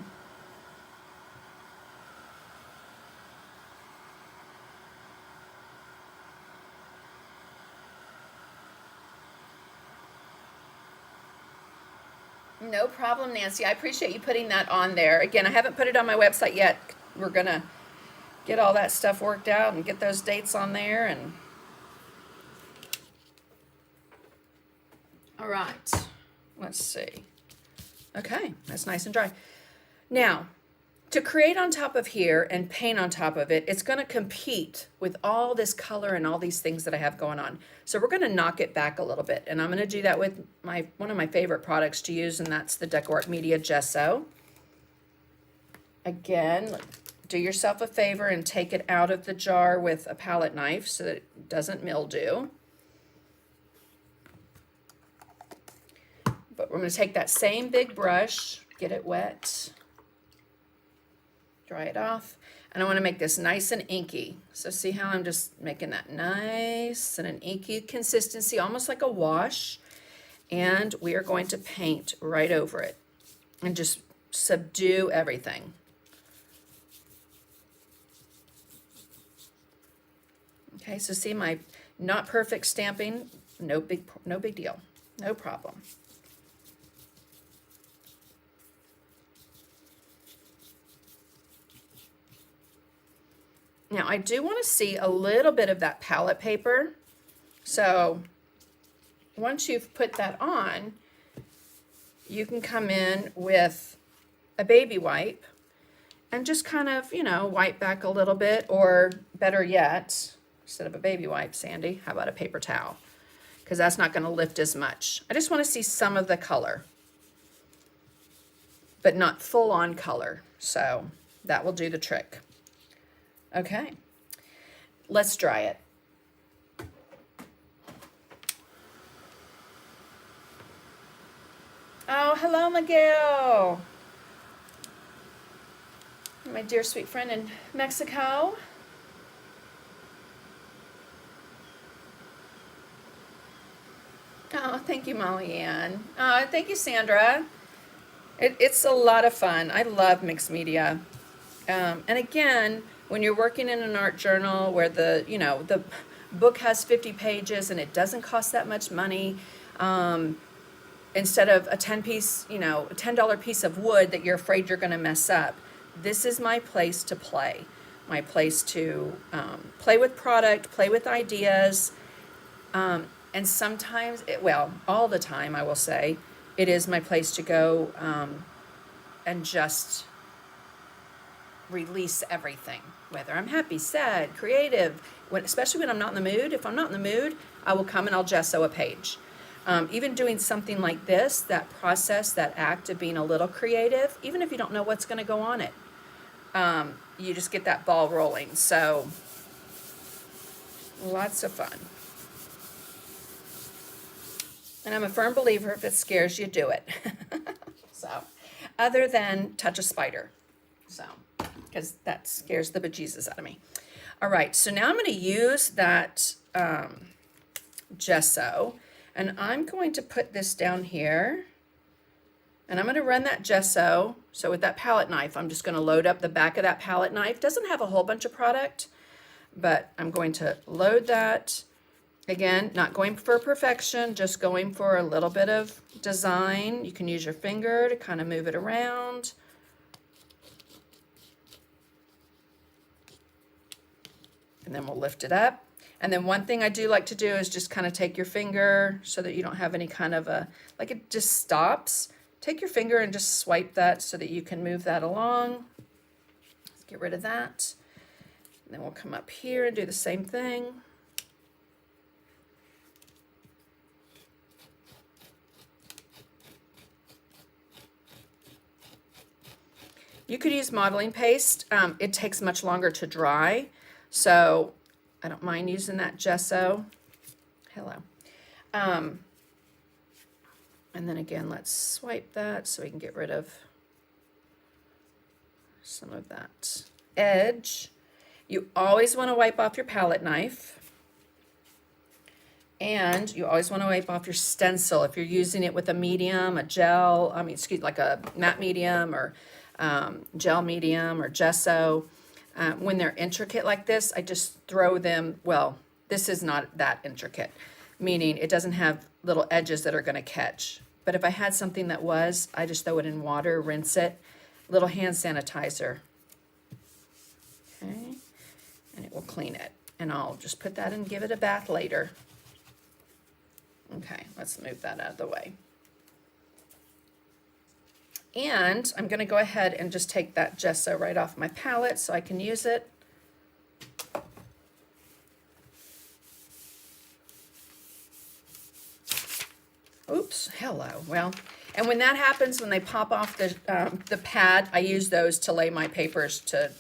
No problem, Nancy. I appreciate you putting that on there. Again, I haven't put it on my website yet. We're going to get all that stuff worked out and get those dates on there. And all right, let's see. Okay, that's nice and dry. Now, to create on top of here and paint on top of it, it's going to compete with all this color and all these things that I have going on. So we're going to knock it back a little bit, and I'm going to do that with one of my favorite products to use, and that's the DecoArt Media Gesso. Again, do yourself a favor and take it out of the jar with a palette knife so that it doesn't mildew. But we're going to take that same big brush, get it wet, dry it off, and I want to make this nice and inky. So see how I'm just making that nice and an inky consistency, almost like a wash. And we are going to paint right over it and just subdue everything. Okay, so see my not perfect stamping, no big deal, no problem. Now I do want to see a little bit of that palette paper. So once you've put that on, you can come in with a baby wipe and just kind of, wipe back a little bit, or better yet, instead of a baby wipe, Sandy, how about a paper towel? Because that's not going to lift as much. I just want to see some of the color, but not full on color. So that will do the trick. Okay, let's dry it. Oh, hello, Miguel. My dear sweet friend in Mexico. Oh, thank you, Molly Ann. Oh, thank you, Sandra. It's a lot of fun. I love mixed media. And again, when you're working in an art journal where the book has 50 pages and it doesn't cost that much money, instead of a $10 piece of wood that you're afraid you're going to mess up, this is my place to play. My place to play with product, play with ideas, and sometimes, all the time, I will say, it is my place to go and just release everything, whether I'm happy, sad, creative, especially when I'm not in the mood. If I'm not in the mood, I will come and I'll gesso a page. Even doing something like this, that process, that act of being a little creative, even if you don't know what's going to go on it, you just get that ball rolling. So lots of fun. And I'm a firm believer, if it scares you, do it. So, other than touch a spider. So, because that scares the bejesus out of me. All right, so now I'm going to use that gesso, and I'm going to put this down here, and I'm going to run that gesso. So with that palette knife, I'm just going to load up the back of that palette knife. Doesn't have a whole bunch of product, but I'm going to load that. Again, not going for perfection, just going for a little bit of design. You can use your finger to kind of move it around. And then we'll lift it up. And then one thing I do like to do is just kind of take your finger so that you don't have any kind of like it just stops. Take your finger and just swipe that so that you can move that along. Let's get rid of that. And then we'll come up here and do the same thing. You could use modeling paste. It takes much longer to dry, so I don't mind using that gesso. Hello. And then again, let's swipe that so we can get rid of some of that edge. You always want to wipe off your palette knife. And you always want to wipe off your stencil if you're using it with a medium, a gel, like a matte medium or gel medium or gesso. When they're intricate like this, I just throw them, well, this is not that intricate, meaning it doesn't have little edges that are going to catch. But if I had something that was, I just throw it in water, rinse it, little hand sanitizer. Okay, and it will clean it. And I'll just put that and give it a bath later. Okay, let's move that out of the way. And I'm going to go ahead and just take that gesso right off my palette so I can use it. Oops, hello. Well, and when that happens, when they pop off the pad, I use those to lay my papers to,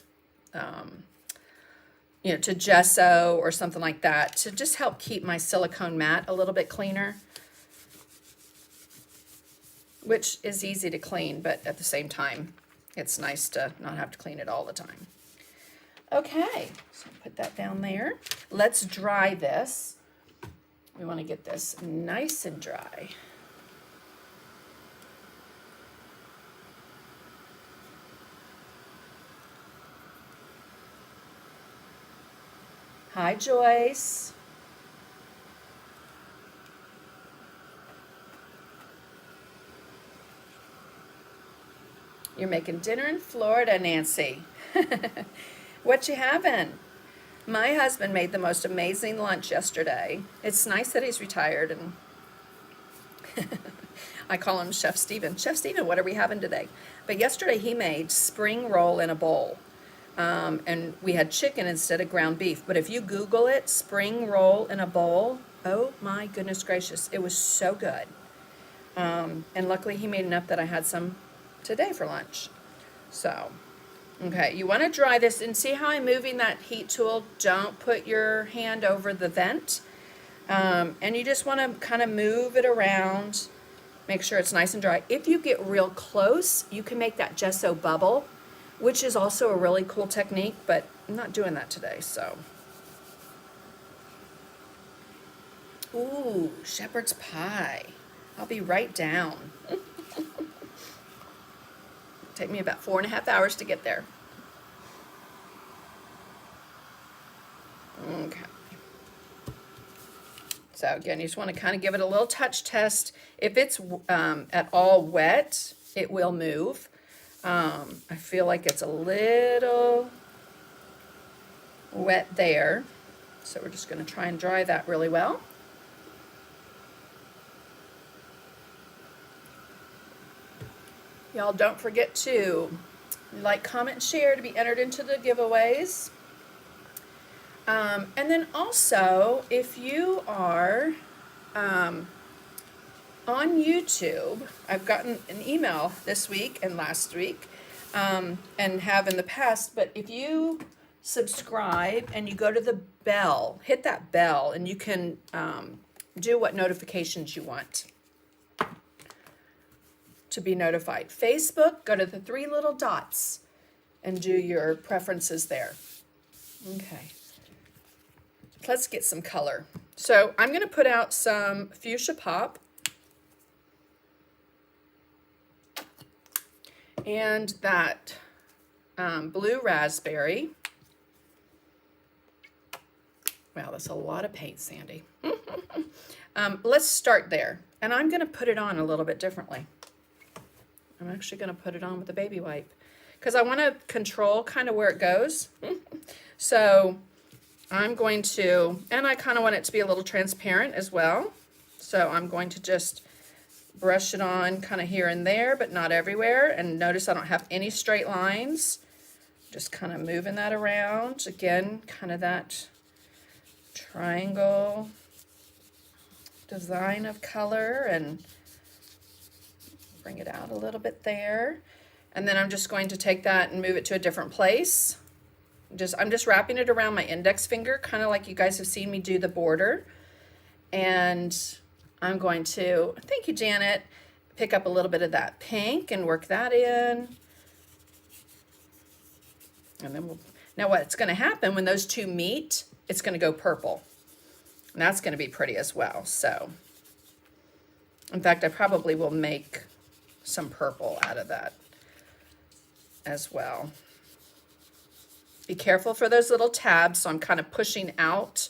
to gesso or something like that to just help keep my silicone mat a little bit cleaner, which is easy to clean, but at the same time, it's nice to not have to clean it all the time. Okay, so put that down there. Let's dry this. We want to get this nice and dry. Hi, Joyce. You're making dinner in Florida, Nancy. What you having? My husband made the most amazing lunch yesterday. It's nice that he's retired, and I call him Chef Steven. Chef Steven, what are we having today? But yesterday he made spring roll in a bowl. And we had chicken instead of ground beef. But if you Google it, spring roll in a bowl, oh my goodness gracious, it was so good. And luckily he made enough that I had some today for lunch. So, okay, you want to dry this, and see how I'm moving that heat tool? Don't put your hand over the vent. And you just want to kind of move it around, make sure it's nice and dry. If you get real close, you can make that gesso bubble, which is also a really cool technique, but I'm not doing that today, so. Ooh, shepherd's pie. I'll be right down. Take me about 4.5 hours to get there. Okay. So again, you just want to kind of give it a little touch test. If it's at all wet, it will move. I feel like it's a little wet there. So we're just going to try and dry that really well. Y'all don't forget to like, comment, share to be entered into the giveaways. And then also, if you are on YouTube, I've gotten an email this week and last week, and have in the past, but if you subscribe and you go to the bell, hit that bell, and you can do what notifications you want to be notified. Facebook, go to the 3 little dots and do your preferences there. Okay. Let's get some color. So I'm going to put out some fuchsia pop. And that blue raspberry. Wow, that's a lot of paint, Sandy. Let's start there. And I'm going to put it on a little bit differently. I'm actually going to put it on with a baby wipe because I want to control kind of where it goes. So I'm going to, and I kind of want it to be a little transparent as well. So I'm going to just brush it on kind of here and there, but not everywhere. And notice I don't have any straight lines. Just kind of moving that around. Again, kind of that triangle design of color, and bring it out a little bit there. And then I'm just going to take that and move it to a different place. I'm just wrapping it around my index finger, kind of like you guys have seen me do the border. And I'm going to, thank you, Janet, pick up a little bit of that pink and work that in. And then now what's going to happen when those two meet, it's going to go purple. And that's going to be pretty as well. So, in fact, I probably will make some purple out of that as well. Be careful for those little tabs. So I'm kind of pushing out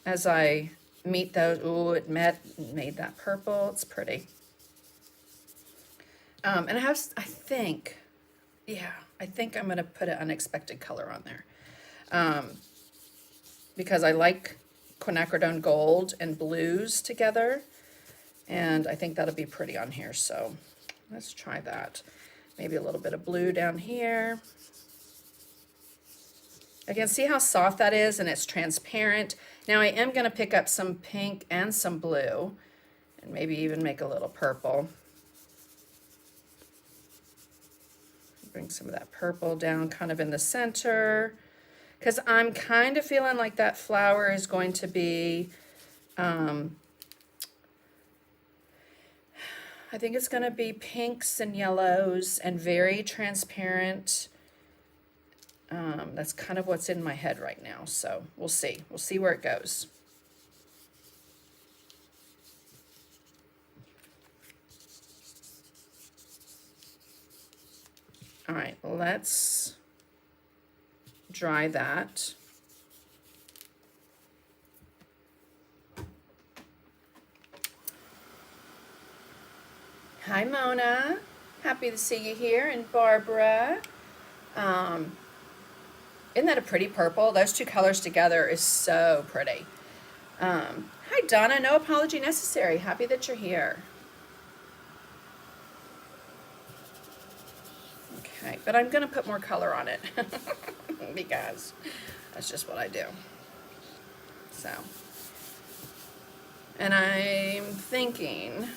as I meet those. Ooh, it made that purple. It's pretty. And I think I'm going to put an unexpected color on there. Because I like quinacridone gold and blues together. And I think that'll be pretty on here. So let's try that. Maybe a little bit of blue down here. Again, see how soft that is, and it's transparent. Now I am going to pick up some pink and some blue, and maybe even make a little purple. Bring some of that purple down kind of in the center, because I'm kind of feeling like that flower is going to be, I think it's going to be pinks and yellows and very transparent. That's kind of what's in my head right now. So we'll see. We'll see where it goes. All right, let's dry that. Hi, Mona. Happy to see you here. And Barbara. Isn't that a pretty purple? Those two colors together is so pretty. Hi, Donna. No apology necessary. Happy that you're here. Okay, but I'm going to put more color on it because that's just what I do. So, and I'm thinking,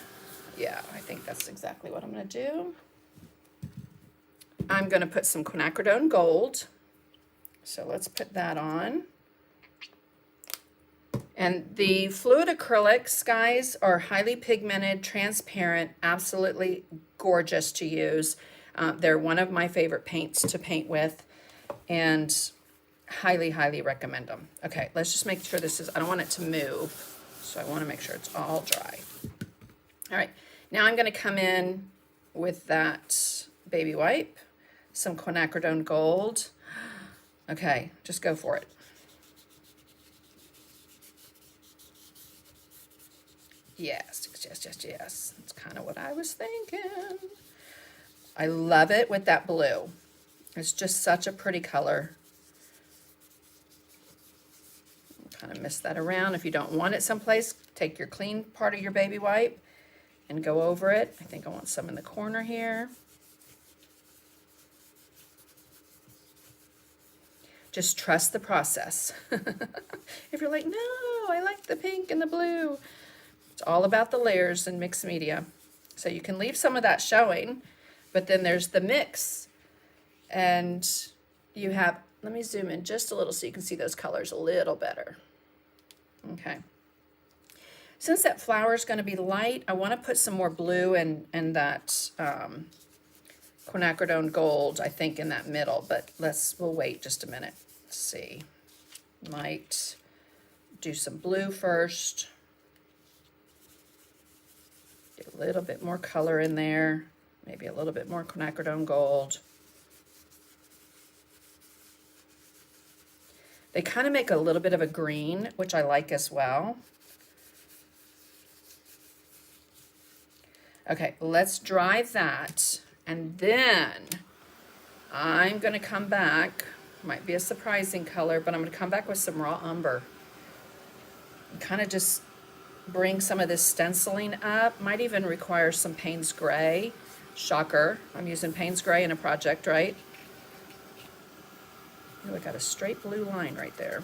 yeah, I think that's exactly what I'm going to do. I'm going to put some quinacridone gold. So let's put that on. And the fluid acrylics, guys, are highly pigmented, transparent, absolutely gorgeous to use. They're one of my favorite paints to paint with, and highly, highly recommend them. Okay, let's just make sure this is, I don't want it to move, so I want to make sure it's all dry. All right, now I'm going to come in with that baby wipe, some quinacridone gold. Okay, just go for it. Yes, yes, yes, yes. That's kind of what I was thinking. I love it with that blue. It's just such a pretty color. Kind of mist that around. If you don't want it someplace, take your clean part of your baby wipe and go over it. I think I want some in the corner here. Just trust the process. If you're like, no, I like the pink and the blue. It's all about the layers and mixed media. So you can leave some of that showing, but then there's the mix. And you have, let me zoom in just a little so you can see those colors a little better. Okay. Since that flower is going to be light, I want to put some more blue and that quinacridone gold, I think, in that middle, but we'll wait just a minute. Let's see. Might do some blue first. Get a little bit more color in there. Maybe a little bit more quinacridone gold. They kind of make a little bit of a green, which I like as well. Okay, let's dry that. And then I'm going to come back. Might be a surprising color, but I'm going to come back with some raw umber. Kind of just bring some of this stenciling up. Might even require some Payne's Gray. Shocker. I'm using Payne's Gray in a project, right? Oh, I got a straight blue line right there.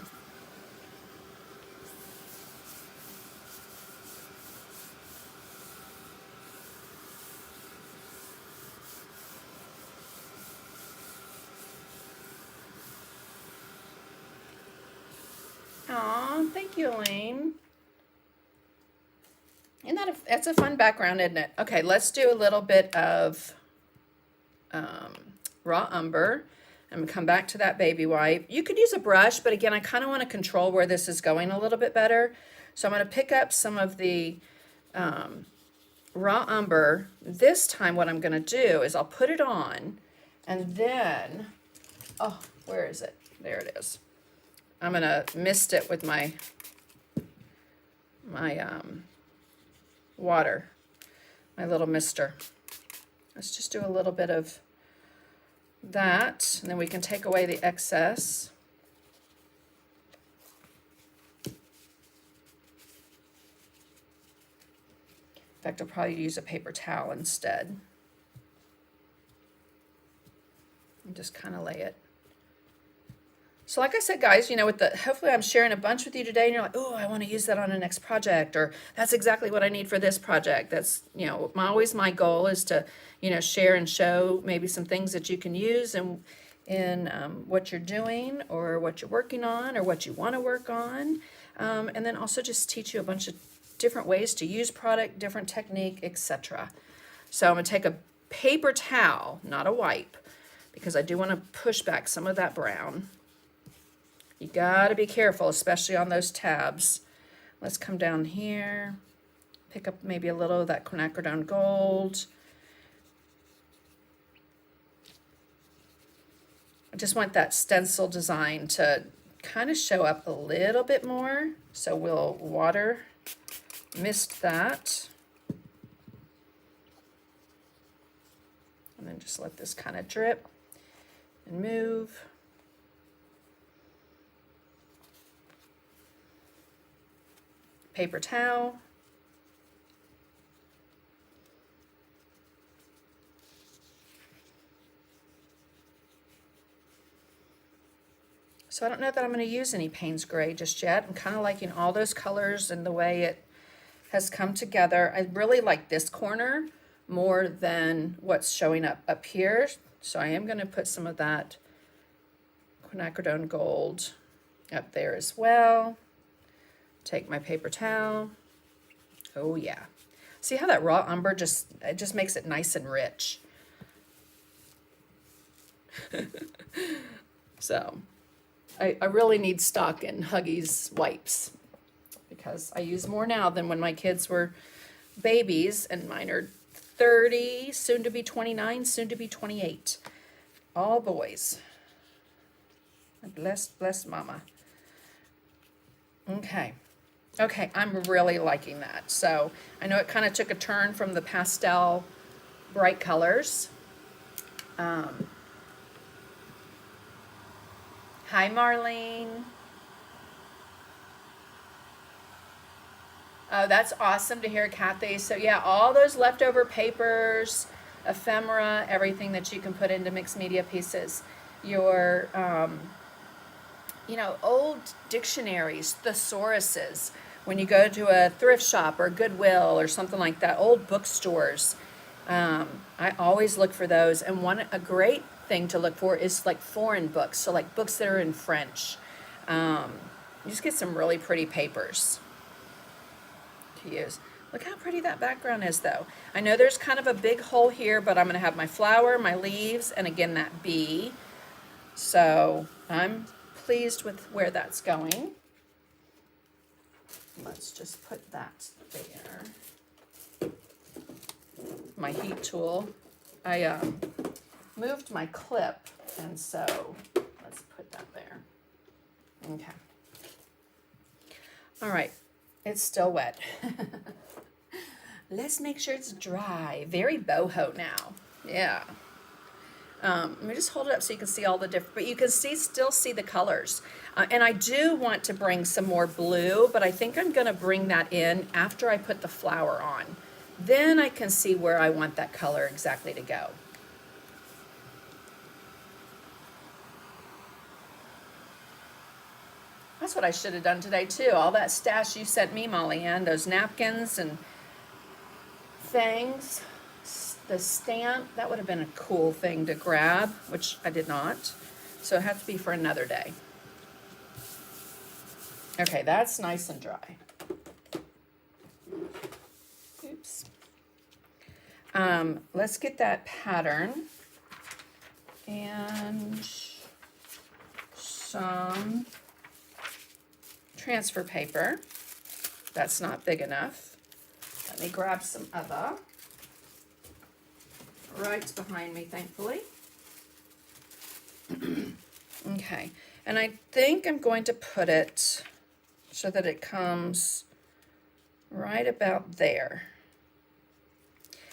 Aw, thank you, Elaine. That's a fun background, isn't it? Okay, let's do a little bit of raw umber. I'm gonna come back to that baby wipe. You could use a brush, but again, I kind of want to control where this is going a little bit better. So I'm gonna pick up some of the raw umber. This time what I'm gonna do is I'll put it on, and then, oh, where is it? There it is. I'm gonna mist it with my water, my little mister. Let's just do a little bit of that, and then we can take away the excess. In fact, I'll probably use a paper towel instead. And just kind of lay it. So like I said, guys, you know, hopefully I'm sharing a bunch with you today, and you're like, oh, I want to use that on the next project, or that's exactly what I need for this project. That's, you know, always my goal is to, you know, share and show maybe some things that you can use in what you're doing, or what you're working on, or what you want to work on. And then also just teach you a bunch of different ways to use product, different technique, etc. So I'm going to take a paper towel, not a wipe, because I do want to push back some of that brown. You got to be careful, especially on those tabs. Let's come down here, pick up maybe a little of that quinacridone gold. I just want that stencil design to kind of show up a little bit more. So we'll water mist that. And then just let this kind of drip and move. Paper towel. So I don't know that I'm going to use any Payne's Gray just yet. I'm kind of liking all those colors and the way it has come together. I really like this corner more than what's showing up here. So I am going to put some of that quinacridone gold up there as well. Take my paper towel. Oh yeah. See how that raw umber it just makes it nice and rich. So I really need stock in Huggies wipes, because I use more now than when my kids were babies, and mine are 30, soon to be 29, soon to be 28. All boys. Bless mama. Okay. Okay, I'm really liking that. So I know it kind of took a turn from the pastel bright colors. Hi, Marlene. Oh, that's awesome to hear, Kathy. So yeah, all those leftover papers, ephemera, everything that you can put into mixed media pieces. Your, you know, old dictionaries, thesauruses. When you go to a thrift shop or Goodwill or something like that, old bookstores, I always look for those. And a great thing to look for is like foreign books, so like books that are in French. You just get some really pretty papers to use. Look how pretty that background is, though. I know there's kind of a big hole here, but I'm going to have my flower, my leaves, and again that bee. So I'm pleased with where that's going. Let's just put that there. My heat tool. I moved my clip, and so let's put that there. Okay. All right. It's still wet. Let's make sure it's dry. Very boho now. Yeah. Let me just hold it up so you can see all the different, but you can still see the colors. And I do want to bring some more blue, but I think I'm going to bring that in after I put the flower on. Then I can see where I want that color exactly to go. That's what I should have done today too. All that stash you sent me, Molly Ann, those napkins and things. The stamp, that would have been a cool thing to grab, which I did not. So it has to be for another day. Okay, that's nice and dry. Oops. Let's get that pattern. And some transfer paper. That's not big enough. Let me grab some other. Right behind me, thankfully. Okay, and I think I'm going to put it so that it comes right about there.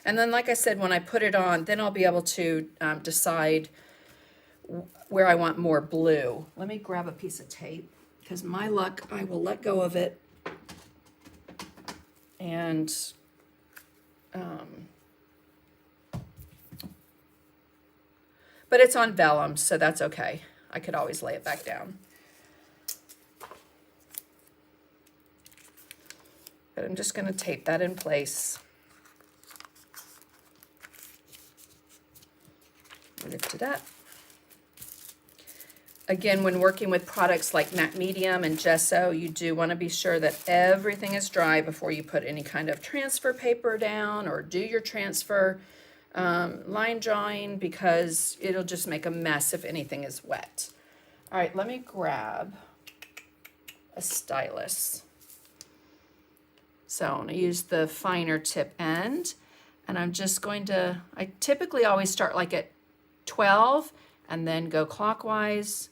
And then, like I said, when I put it on, then I'll be able to decide where I want more blue. Let me grab a piece of tape, because my luck, I will let go of it. And but it's on vellum, so that's okay. I could always lay it back down. But I'm just going to tape that in place. Lift it up. Again, when working with products like matte medium and gesso, you do want to be sure that everything is dry before you put any kind of transfer paper down or do your transfer line drawing, because it'll just make a mess if anything is wet. All right, let me grab a stylus. So I'm going to use the finer tip end, and I'm just going to, I typically always start like at 12 and then go clockwise.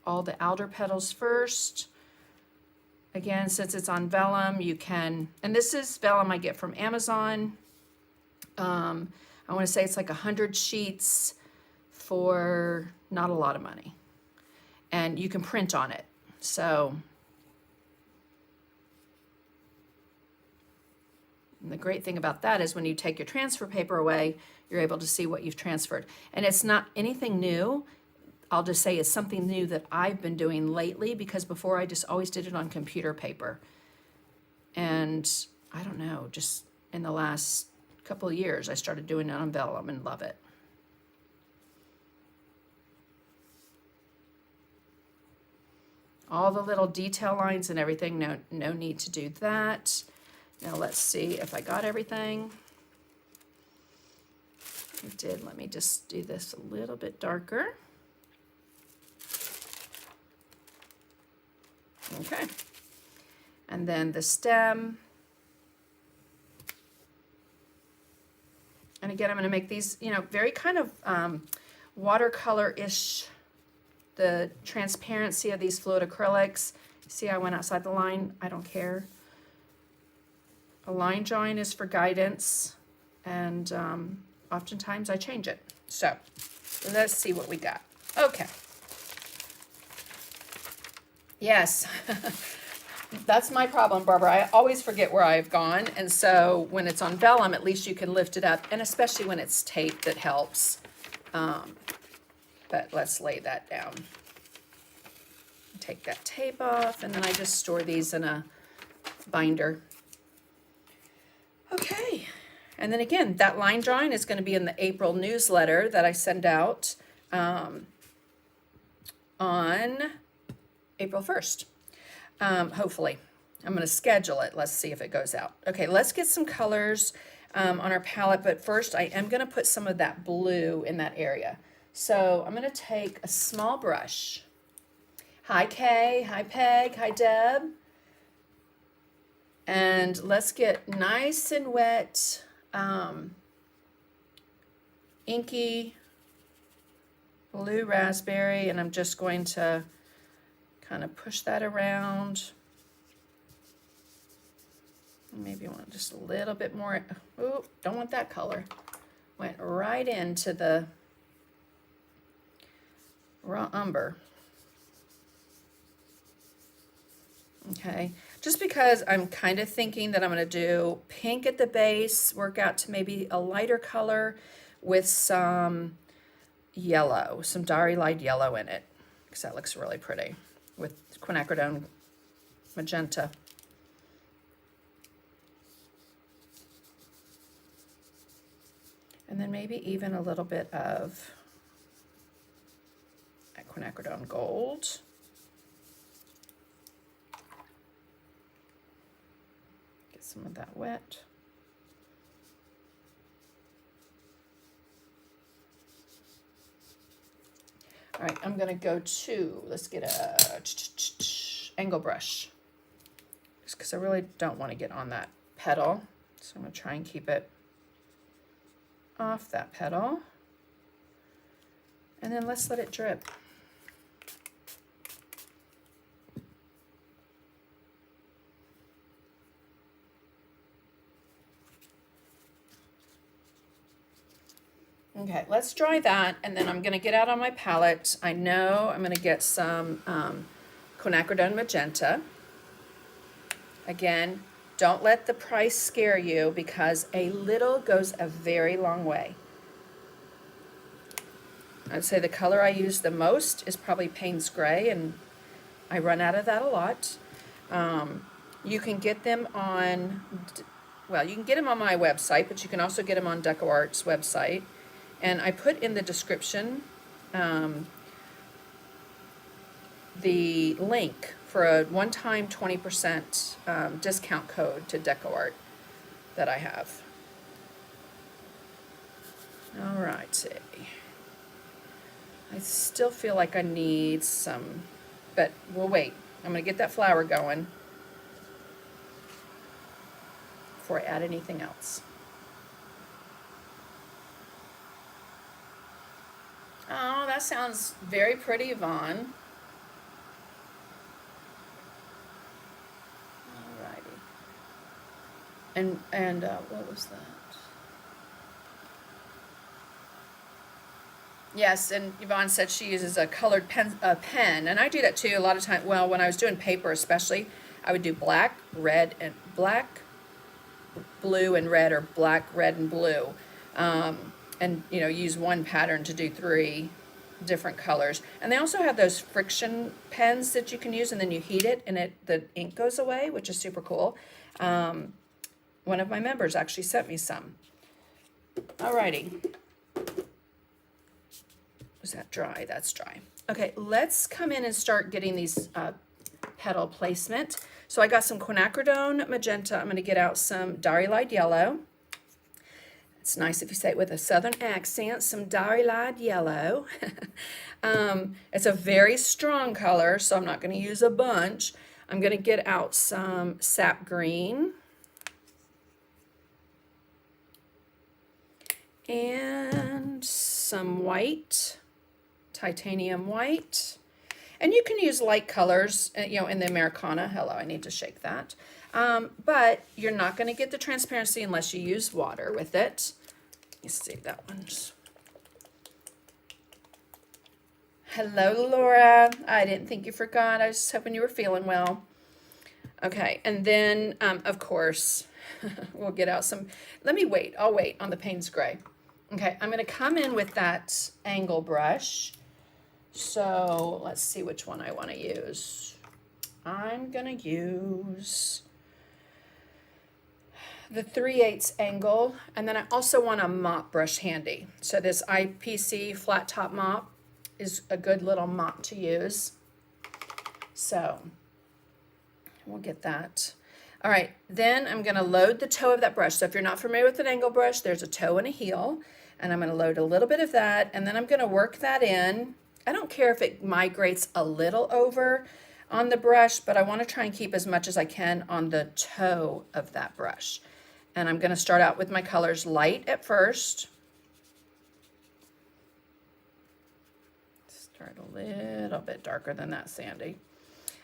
All the outer petals first. Again, since it's on vellum, you can, and this is vellum I get from Amazon. I want to say it's like 100 sheets for not a lot of money. And you can print on it. So, and the great thing about that is when you take your transfer paper away, you're able to see what you've transferred. And it's not anything new. I'll just say it's something new that I've been doing lately, because before I just always did it on computer paper. And I don't know, just in the last couple of years, I started doing it on vellum and love it. All the little detail lines and everything, no need to do that. Now let's see if I got everything. I did. Let me just do this a little bit darker. Okay, and then the stem. And again, I'm going to make these, you know, very kind of watercolor-ish, the transparency of these fluid acrylics. See, I went outside the line. I don't care. A line drawing is for guidance, and oftentimes I change it. So let's see what we got. Okay. Yes, that's my problem, Barbara. I always forget where I've gone, and so when it's on vellum, at least you can lift it up, and especially when it's taped, that helps. But let's lay that down. Take that tape off, and then I just store these in a binder. Okay, and then again, that line drawing is going to be in the April newsletter that I send out on April 1st, hopefully. I'm going to schedule it. Let's see if it goes out. Okay, let's get some colors on our palette, but first I am going to put some of that blue in that area. So I'm going to take a small brush. Hi Kay, hi Peg, hi Deb. And let's get nice and wet, inky blue raspberry, and I'm just going to kind of push that around. Maybe I want just a little bit more. Ooh, don't want that color. Went right into the raw umber. Okay, just because I'm kind of thinking that I'm going to do pink at the base, work out to maybe a lighter color with some yellow, some Dari Light yellow in it, because that looks really pretty with quinacridone magenta. And then maybe even a little bit of quinacridone gold. Get some of that wet. All right, I'm gonna go to, let's get a angle brush. Just because I really don't want to get on that petal. So I'm gonna try and keep it off that petal. And then let's let it drip. Okay, let's dry that, and then I'm gonna get out on my palette. I know I'm gonna get some quinacridone magenta. Again, don't let the price scare you because a little goes a very long way. I'd say the color I use the most is probably Payne's Gray, and I run out of that a lot. You can get them on, well, you can get them on my website, but you can also get them on DecoArt's website. And I put in the description the link for a one-time 20% discount code to DecoArt that I have. All righty. I still feel like I need some, but we'll wait. I'm gonna get that flower going before I add anything else. Oh, that sounds very pretty, Yvonne. Alrighty. And what was that? Yes, and Yvonne said she uses a colored pen, and I do that too a lot of times. Well, when I was doing paper especially, I would do black, red, and black, blue, and red, or black, red, and blue. And you know, use one pattern to do 3 different colors. And they also have those friction pens that you can use, and then you heat it, and the ink goes away, which is super cool. One of my members actually sent me some. Alrighty. Was that dry? That's dry. Okay, let's come in and start getting these petal placement. So I got some quinacridone magenta. I'm going to get out some Dairy-Lied yellow. It's nice if you say it with a southern accent, some Dairy-Lied yellow. It's a very strong color, so I'm not going to use a bunch. I'm going to get out some sap green. And some white, titanium white. And you can use light colors, you know, in the Americana. Hello, I need to shake that. But you're not going to get the transparency unless you use water with it. Let me see, that one's... Hello, Laura. I didn't think you forgot. I was just hoping you were feeling well. Okay, and then, of course, we'll get out some... Let me wait. I'll wait on the Payne's Gray. Okay, I'm going to come in with that angle brush. So let's see which one I want to use. I'm going to use the 3/8 angle, and then I also want a mop brush handy. So this IPC flat top mop is a good little mop to use. So we'll get that. All right, then I'm going to load the toe of that brush. So if you're not familiar with an angle brush, there's a toe and a heel, and I'm going to load a little bit of that, and then I'm going to work that in. I don't care if it migrates a little over on the brush, but I want to try and keep as much as I can on the toe of that brush. And I'm going to start out with my colors light at first. Start a little bit darker than that, Sandy.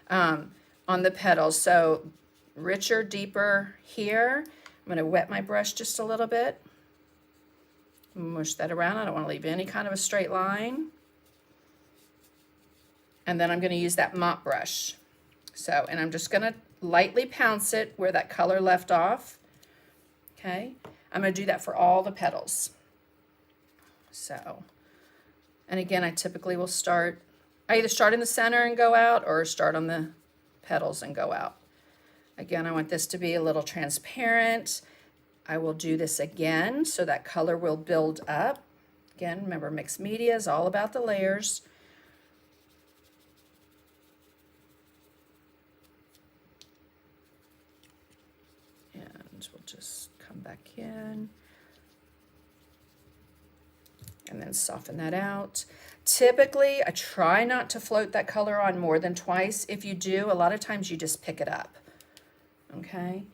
On the petals, so richer, deeper here. I'm going to wet my brush just a little bit. Mush that around. I don't want to leave any kind of a straight line. And then I'm going to use that mop brush. So, and I'm just going to lightly pounce it where that color left off. Okay. I'm going to do that for all the petals. So, and again, I typically will start, I either start in the center and go out or start on the petals and go out. Again, I want this to be a little transparent. I will do this again so that color will build up. Again, remember, mixed media is all about the layers. And we'll just come back in and then soften that out. Typically, I try not to float that color on more than twice. If you do, a lot of times you just pick it up. Okay.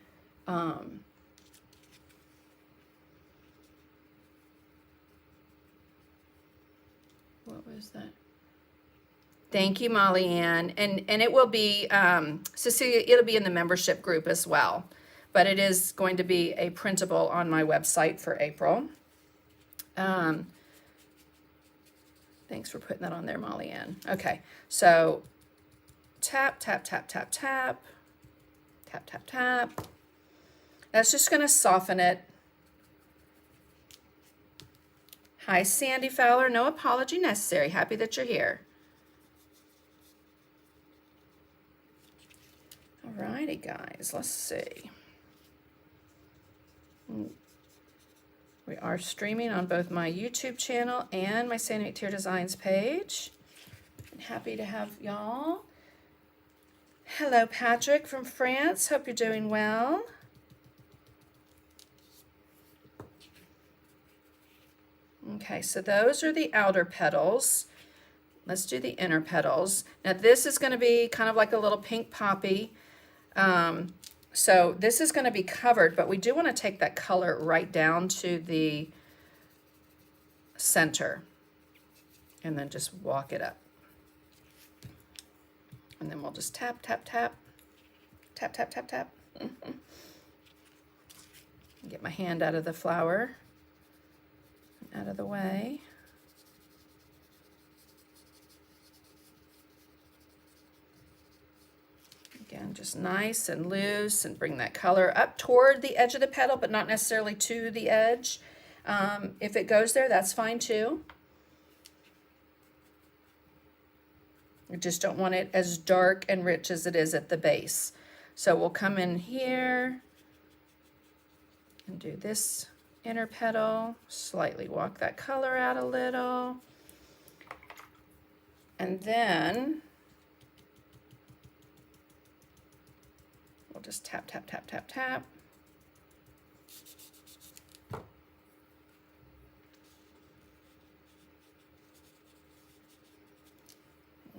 What was that? Thank you, Molly Ann. And it will be, Cecilia, it'll be in the membership group as well. But it is going to be a printable on my website for April. Thanks for putting that on there, Molly Ann. Okay, so tap, tap, tap, tap, tap, tap, tap, tap. That's just going to soften it. Hi, Sandy Fowler. No apology necessary. Happy that you're here. Alrighty, guys. Let's see. We are streaming on both my YouTube channel and my Sandy McTeer Designs page. I'm happy to have y'all. Hello, Patrick from France. Hope you're doing well. Okay, so those are the outer petals. Let's do the inner petals. Now this is going to be kind of like a little pink poppy. So this is going to be covered, but we do want to take that color right down to the center and then just walk it up. And then we'll just tap, tap, tap, tap, tap, tap, tap. Get my hand out of the flower, out of the way. Again, just nice and loose, and bring that color up toward the edge of the petal, but not necessarily to the edge. If it goes there, that's fine too. I just don't want it as dark and rich as it is at the base. So we'll come in here and do this inner petal, slightly walk that color out a little. And then we'll just tap, tap, tap, tap, tap.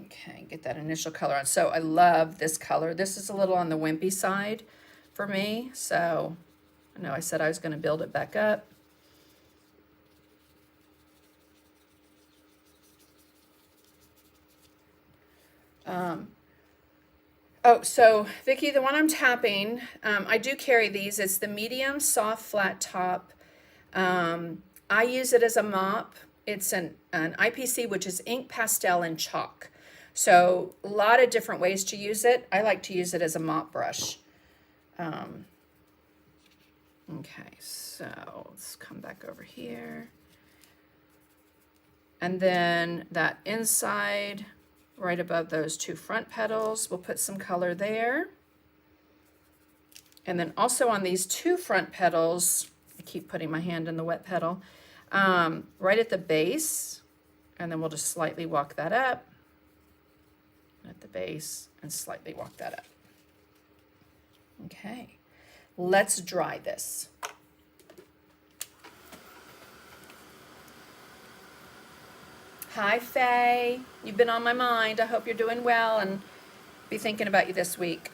Okay, get that initial color on. So I love this color. This is a little on the wimpy side for me. So I know I said I was going to build it back up. Oh, so Vicki, the one I'm tapping, I do carry these. It's the medium soft flat top. I use it as a mop. It's an IPC, which is ink, pastel, and chalk. So a lot of different ways to use it. I like to use it as a mop brush. Okay, so let's come back over here. And then that inside, right above those two front petals, we'll put some color there. And then also on these two front petals, I keep putting my hand in the wet petal, right at the base, and then we'll just slightly walk that up at the base and slightly walk that up. Okay, let's dry this. Hi, Faye. You've been on my mind. I hope you're doing well and be thinking about you this week.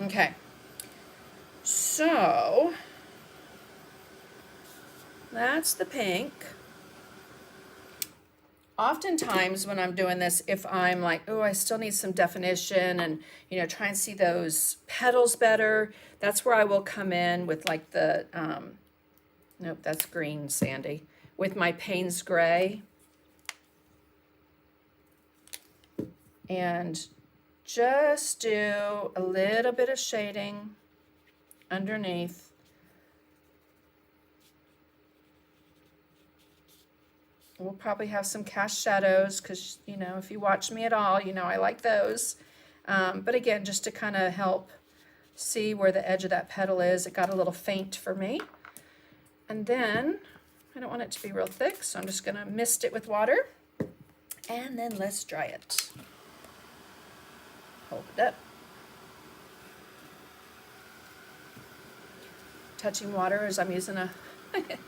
Okay. So that's the pink. Oftentimes when I'm doing this, if I'm like, oh, I still need some definition and, you know, try and see those petals better, that's where I will come in with like the, nope, that's green, Sandy, with my Payne's Gray. And just do a little bit of shading underneath. We'll probably have some cast shadows because, you know, if you watch me at all, you know I like those. But again, just to kind of help see where the edge of that petal is. It got a little faint for me. And then, I don't want it to be real thick, so I'm just going to mist it with water. And then let's dry it. Hold it up. Touching water as I'm using a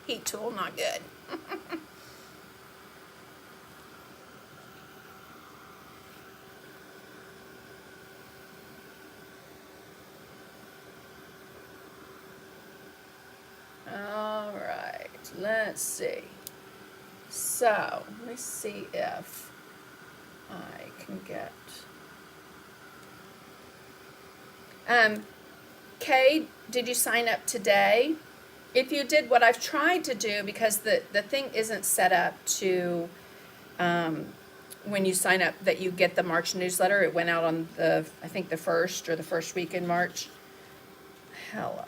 heat tool, not good. let's see. So, let me see if I can get... Kay, did you sign up today? If you did, what I've tried to do, because the thing isn't set up to, when you sign up, that you get the March newsletter. It went out on I think the first week in March. Hello.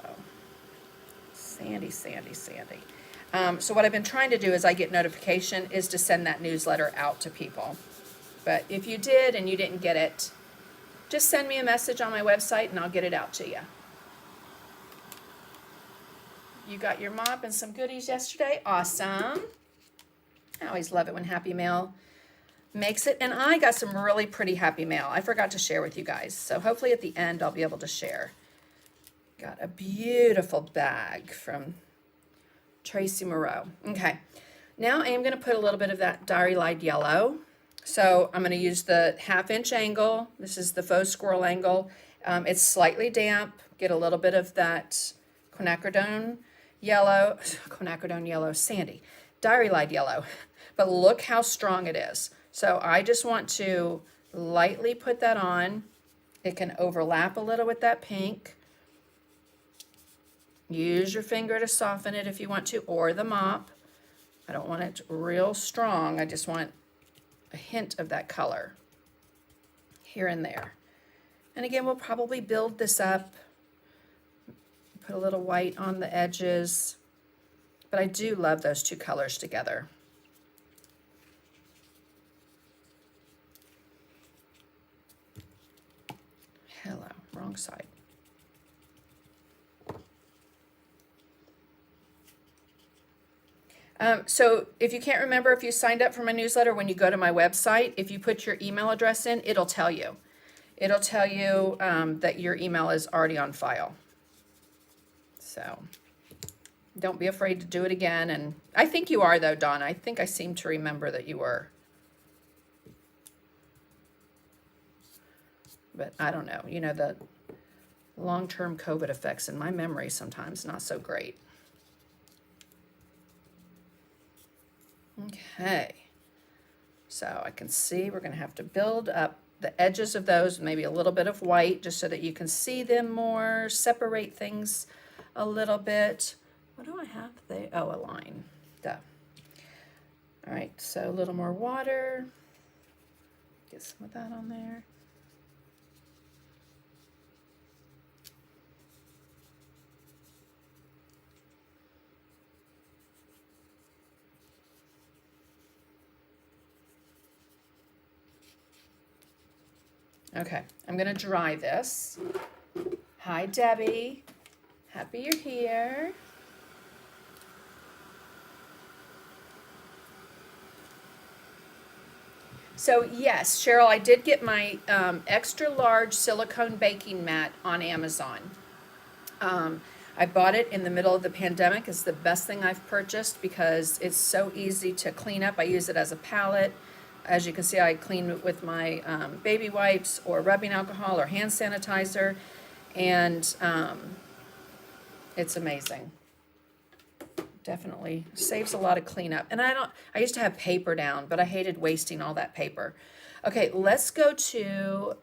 Sandy. So what I've been trying to do as I get notification is to send that newsletter out to people. But if you did and you didn't get it, just send me a message on my website and I'll get it out to you. You got your mop and some goodies yesterday? Awesome. I always love it when Happy Mail makes it. And I got some really pretty Happy Mail. I forgot to share with you guys. So hopefully at the end I'll be able to share. Got a beautiful bag from Tracy Moreau. Okay. Now I am going to put a little bit of that Diary Light Yellow. So I'm going to use the 1/2 inch angle. This is the faux squirrel angle. It's slightly damp. Get a little bit of that quinacridone yellow, Sandy, Diary Light Yellow. But look how strong it is. So I just want to lightly put that on. It can overlap a little with that pink. Use your finger to soften it if you want to, or the mop. I don't want it real strong. I just want a hint of that color here and there. And again, we'll probably build this up. Put a little white on the edges. But I do love those two colors together. Hello, wrong side. So if you can't remember if you signed up for my newsletter, when you go to my website, if you put your email address in, it'll tell you. It'll tell you that your email is already on file. So don't be afraid to do it again. And I think you are, though, Dawn. I think I seem to remember that you were. But I don't know. You know, the long-term COVID effects in my memory sometimes not so great. Okay, so I can see we're going to have to build up the edges of those, maybe a little bit of white, just so that you can see them more, separate things a little bit. What do I have there? Oh, a line. Duh. All right, so a little more water. Get some of that on there. Okay, I'm gonna dry this. Hi, Debbie. Happy you're here. So yes, Cheryl, I did get my extra large silicone baking mat on Amazon. I bought it in the middle of the pandemic. It's the best thing I've purchased because it's so easy to clean up. I use it as a palette. As you can see, I clean it with my baby wipes or rubbing alcohol or hand sanitizer, and it's amazing. Definitely saves a lot of cleanup. And I used to have paper down, but I hated wasting all that paper. Okay, let's go to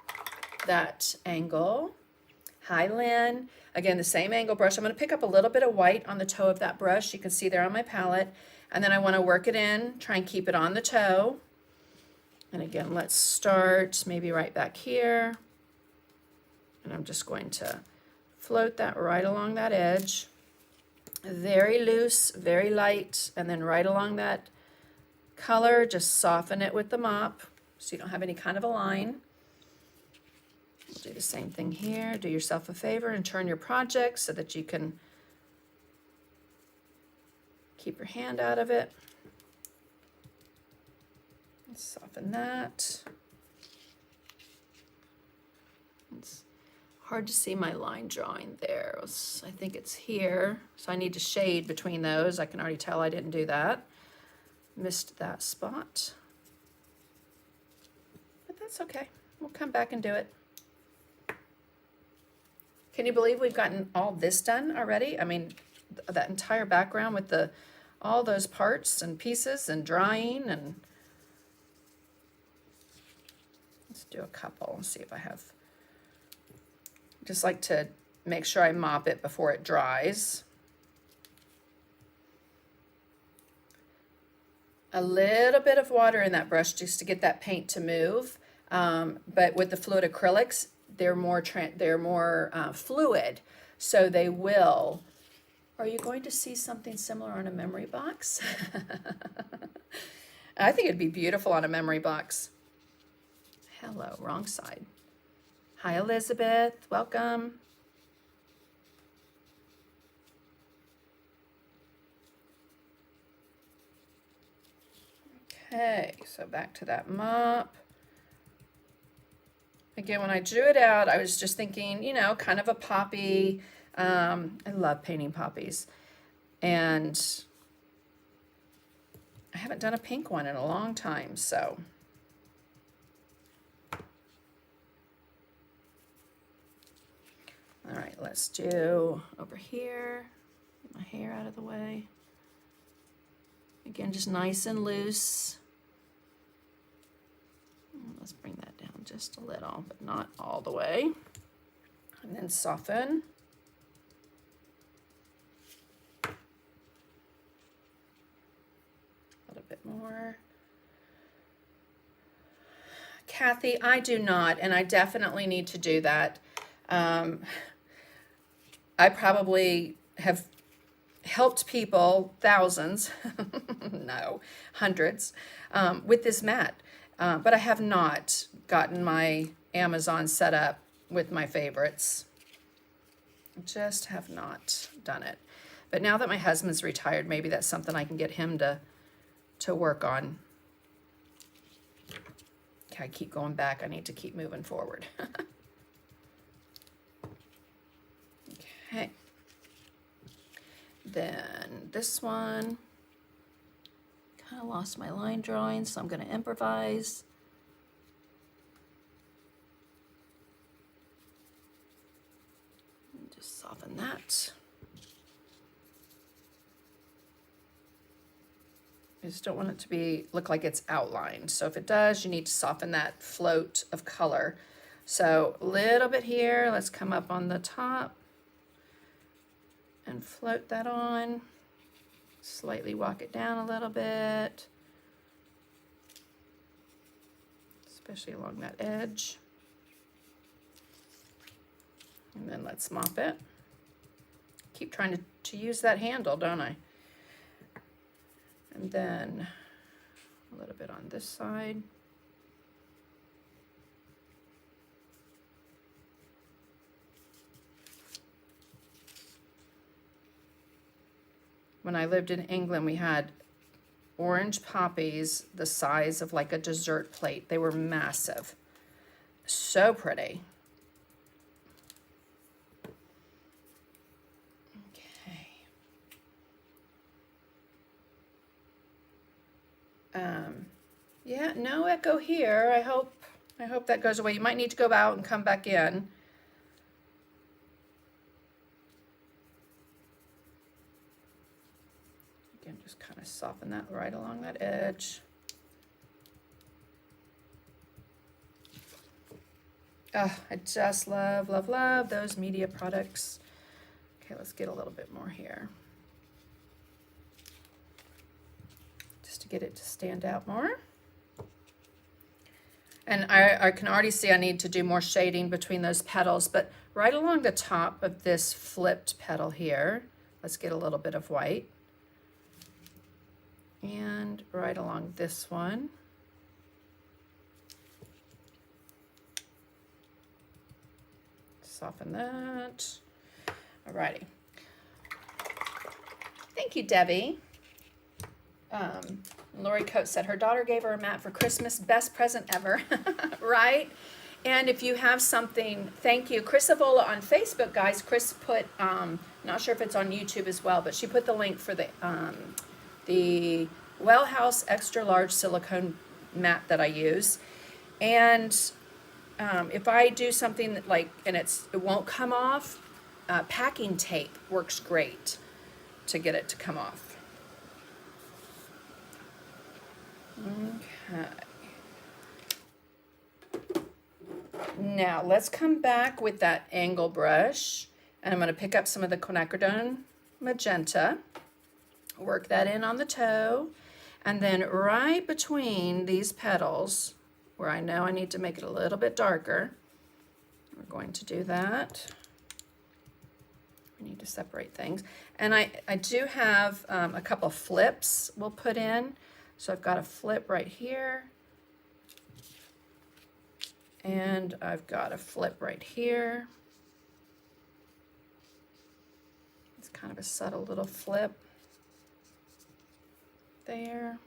that angle. Hi, Lynn. Again, the same angle brush. I'm going to pick up a little bit of white on the toe of that brush. You can see there on my palette. And then I want to work it in, try and keep it on the toe. And again, let's start maybe right back here. And I'm just going to float that right along that edge. Very loose, very light, and then right along that color, just soften it with the mop so you don't have any kind of a line. We'll do the same thing here. Do yourself a favor and turn your project so that you can keep your hand out of it. Soften that. It's hard to see my line drawing there. I think it's here, so I need to shade between those. I can already tell I didn't do that. Missed that spot. But that's okay. We'll come back and do it. Can you believe we've gotten all this done already? I mean, that entire background with the all those parts and pieces and drying. And let's do a couple and see if I have, just like to make sure I mop it before it dries. A little bit of water in that brush just to get that paint to move. But with the fluid acrylics, they're more fluid, so they will. Are you going to see something similar on a memory box? I think it'd be beautiful on a memory box. Hello, wrong side. Hi, Elizabeth. Welcome. Okay, so back to that mop. Again, when I drew it out, I was just thinking, you know, kind of a poppy. I love painting poppies. And I haven't done a pink one in a long time, so. All right, let's do over here. Get my hair out of the way. Again, just nice and loose. Let's bring that down just a little, but not all the way. And then soften. A little bit more. Kathy, I do not, and I definitely need to do that. I probably have helped people, thousands, no, hundreds, with this mat. But I have not gotten my Amazon set up with my favorites. Just have not done it. But now that my husband's retired, maybe that's something I can get him to work on. Okay, I keep going back. I need to keep moving forward. Okay. Then this one, kind of lost my line drawing, so I'm going to improvise. And just soften that. I just don't want it to look like it's outlined. So if it does, you need to soften that float of color. So a little bit here. Let's come up on the top and float that on. Slightly walk it down a little bit, especially along that edge. And then let's mop it. Keep trying to use that handle, don't I? And then a little bit on this side. When I lived in England, we had orange poppies the size of like a dessert plate. They were massive. So pretty. Okay. Yeah, no echo here. I hope that goes away. You might need to go out and come back in. Just kind of soften that right along that edge. Oh, I just love, love, love those media products. Okay, let's get a little bit more here. Just to get it to stand out more. And I can already see I need to do more shading between those petals, but right along the top of this flipped petal here, let's get a little bit of white. And right along this one. Soften that. Alrighty. Thank you, Debbie. Lori Coates said her daughter gave her a mat for Christmas. Best present ever. Right? And if you have something, thank you. Chris Avola on Facebook, guys. Chris put, not sure if it's on YouTube as well, but she put the link for the Well House extra large silicone mat that I use. And if I do something that and it won't come off, packing tape works great to get it to come off. Okay. Now let's come back with that angle brush, and I'm going to pick up some of the quinacridone magenta, work that in on the toe, and then right between these petals, where I know I need to make it a little bit darker, we're going to do that. We need to separate things. And I do have a couple flips we'll put in. So I've got a flip right here. And I've got a flip right here. It's kind of a subtle little flip there.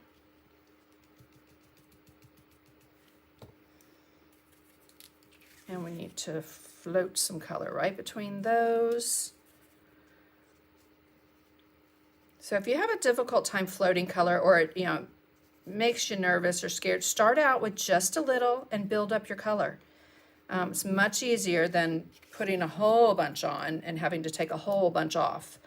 And we need to float some color right between those. So if you have a difficult time floating color, or it, makes you nervous or scared, start out with just a little and build up your color. It's much easier than putting a whole bunch on and having to take a whole bunch off.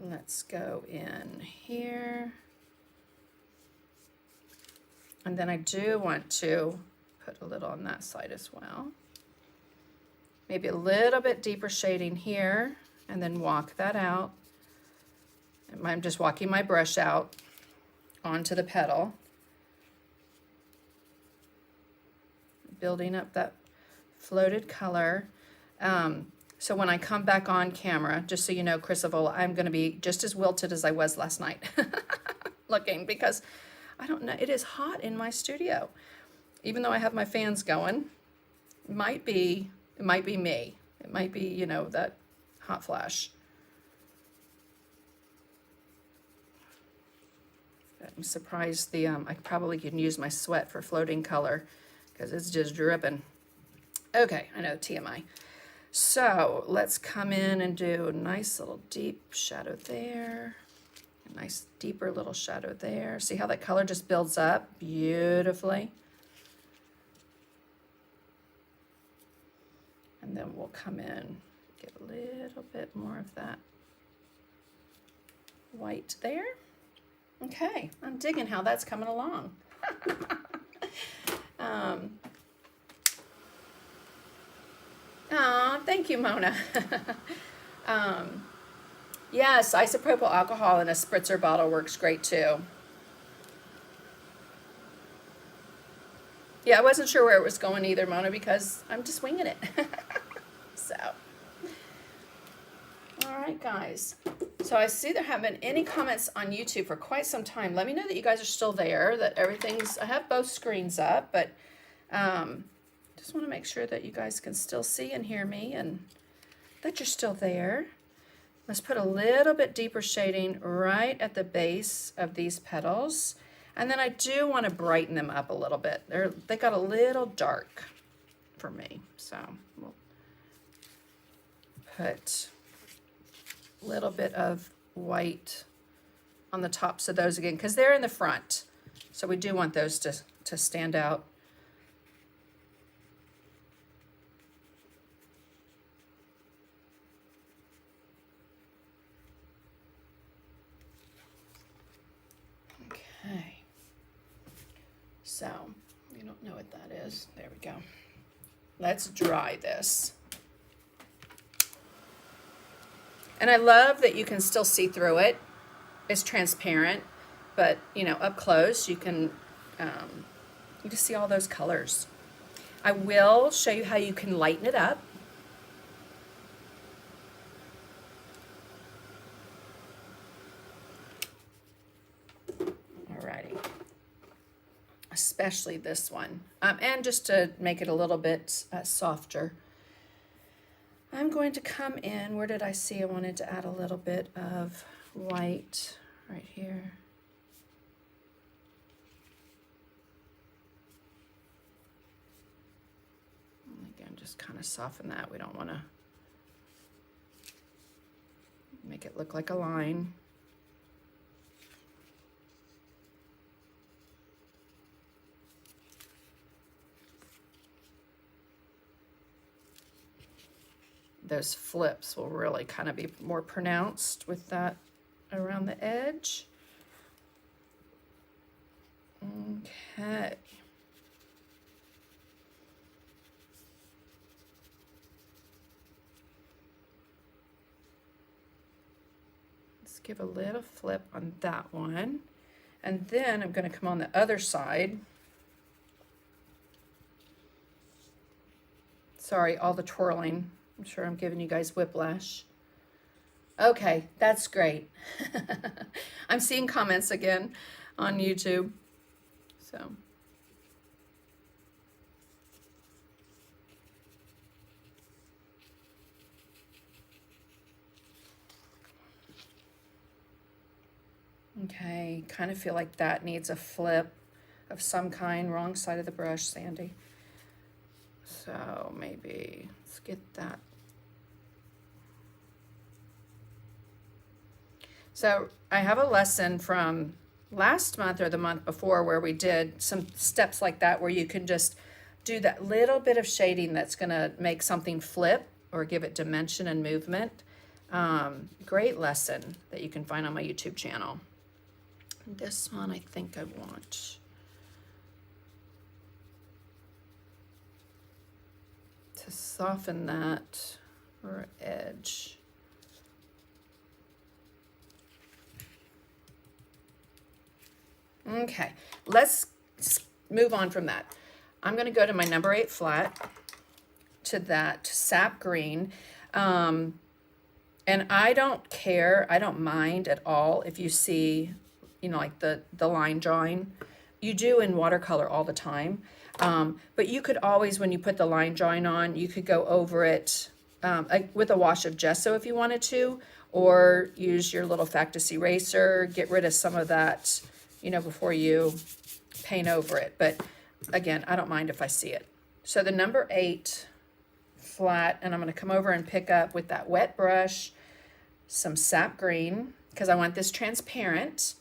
Let's go in here. And then I do want to put a little on that side as well. Maybe a little bit deeper shading here, and then walk that out. And I'm just walking my brush out onto the petal, building up that floated color. So when I come back on camera, just so you know, Chrysovola, I'm going to be just as wilted as I was last night looking, because I don't know, it is hot in my studio. Even though I have my fans going, it might be me. It might be, that hot flash. I'm surprised I probably can use my sweat for floating color because it's just dripping. Okay, I know, TMI. So let's come in and do a nice little deep shadow there. A nice deeper little shadow there. See how that color just builds up beautifully? And then we'll come in, get a little bit more of that white there. Okay, I'm digging how that's coming along. Thank you, Mona. Yes, isopropyl alcohol in a spritzer bottle works great too. Yeah, I wasn't sure where it was going either, Mona, because I'm just winging it. So, all right, guys. So I see there haven't been any comments on YouTube for quite some time. Let me know that you guys are still there, that everything's, I have both screens up, but just want to make sure that you guys can still see and hear me and that you're still there. Let's put a little bit deeper shading right at the base of these petals. And then I do want to brighten them up a little bit. They got a little dark for me. So we'll put a little bit of white on the tops of those again, because they're in the front. So we do want those to stand out. Okay. So, you don't know what that is. There we go. Let's dry this. And I love that you can still see through it. It's transparent, but up close you can you just see all those colors. I will show you how you can lighten it up. Alrighty. Especially this one. And just to make it a little bit softer, I'm going to come in. Where did I see I wanted to add a little bit of white right here? And again, just kind of soften that. We don't want to make it look like a line. those flips will really kind of be more pronounced with that around the edge. Okay. Let's give a little flip on that one. And then I'm going to come on the other side. Sorry, all the twirling. I'm sure I'm giving you guys whiplash. Okay, that's great. I'm seeing comments again on YouTube. So. Okay, kind of feel like that needs a flip of some kind. Wrong side of the brush, Sandy. So maybe let's get that. So I have a lesson from last month or the month before where we did some steps like that where you can just do that little bit of shading that's going to make something flip or give it dimension and movement. Great lesson that you can find on my YouTube channel. This one I think I want to soften that or edge. Okay, let's move on from that. I'm going to go to my number 8 flat, to that sap green. And I don't care, I don't mind at all if you see, you know, like the line drawing. You do in watercolor all the time. But you could always, when you put the line drawing on, you could go over it with a wash of gesso if you wanted to, or use your little Factus eraser, get rid of some of that, you know, before you paint over it. But again, I don't mind if I see it. So the number 8 flat, and I'm going to come over and pick up with that wet brush some sap green, because I want this transparent.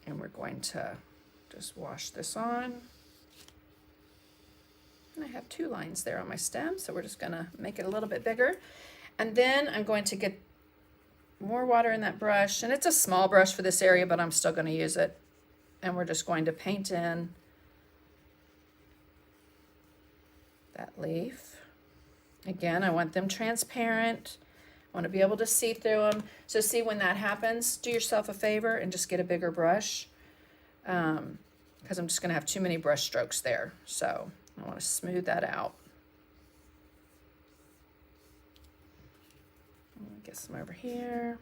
And we're going to just wash this on. And I have 2 lines there on my stem, so we're just going to make it a little bit bigger. And then I'm going to get more water in that brush, and it's a small brush for this area, but I'm still going to use it. And we're just going to paint in that leaf. Again, I want them transparent. I want to be able to see through them. So see, when that happens, do yourself a favor and just get a bigger brush, because I'm just going to have too many brush strokes there. So I want to smooth that out. Get some over here.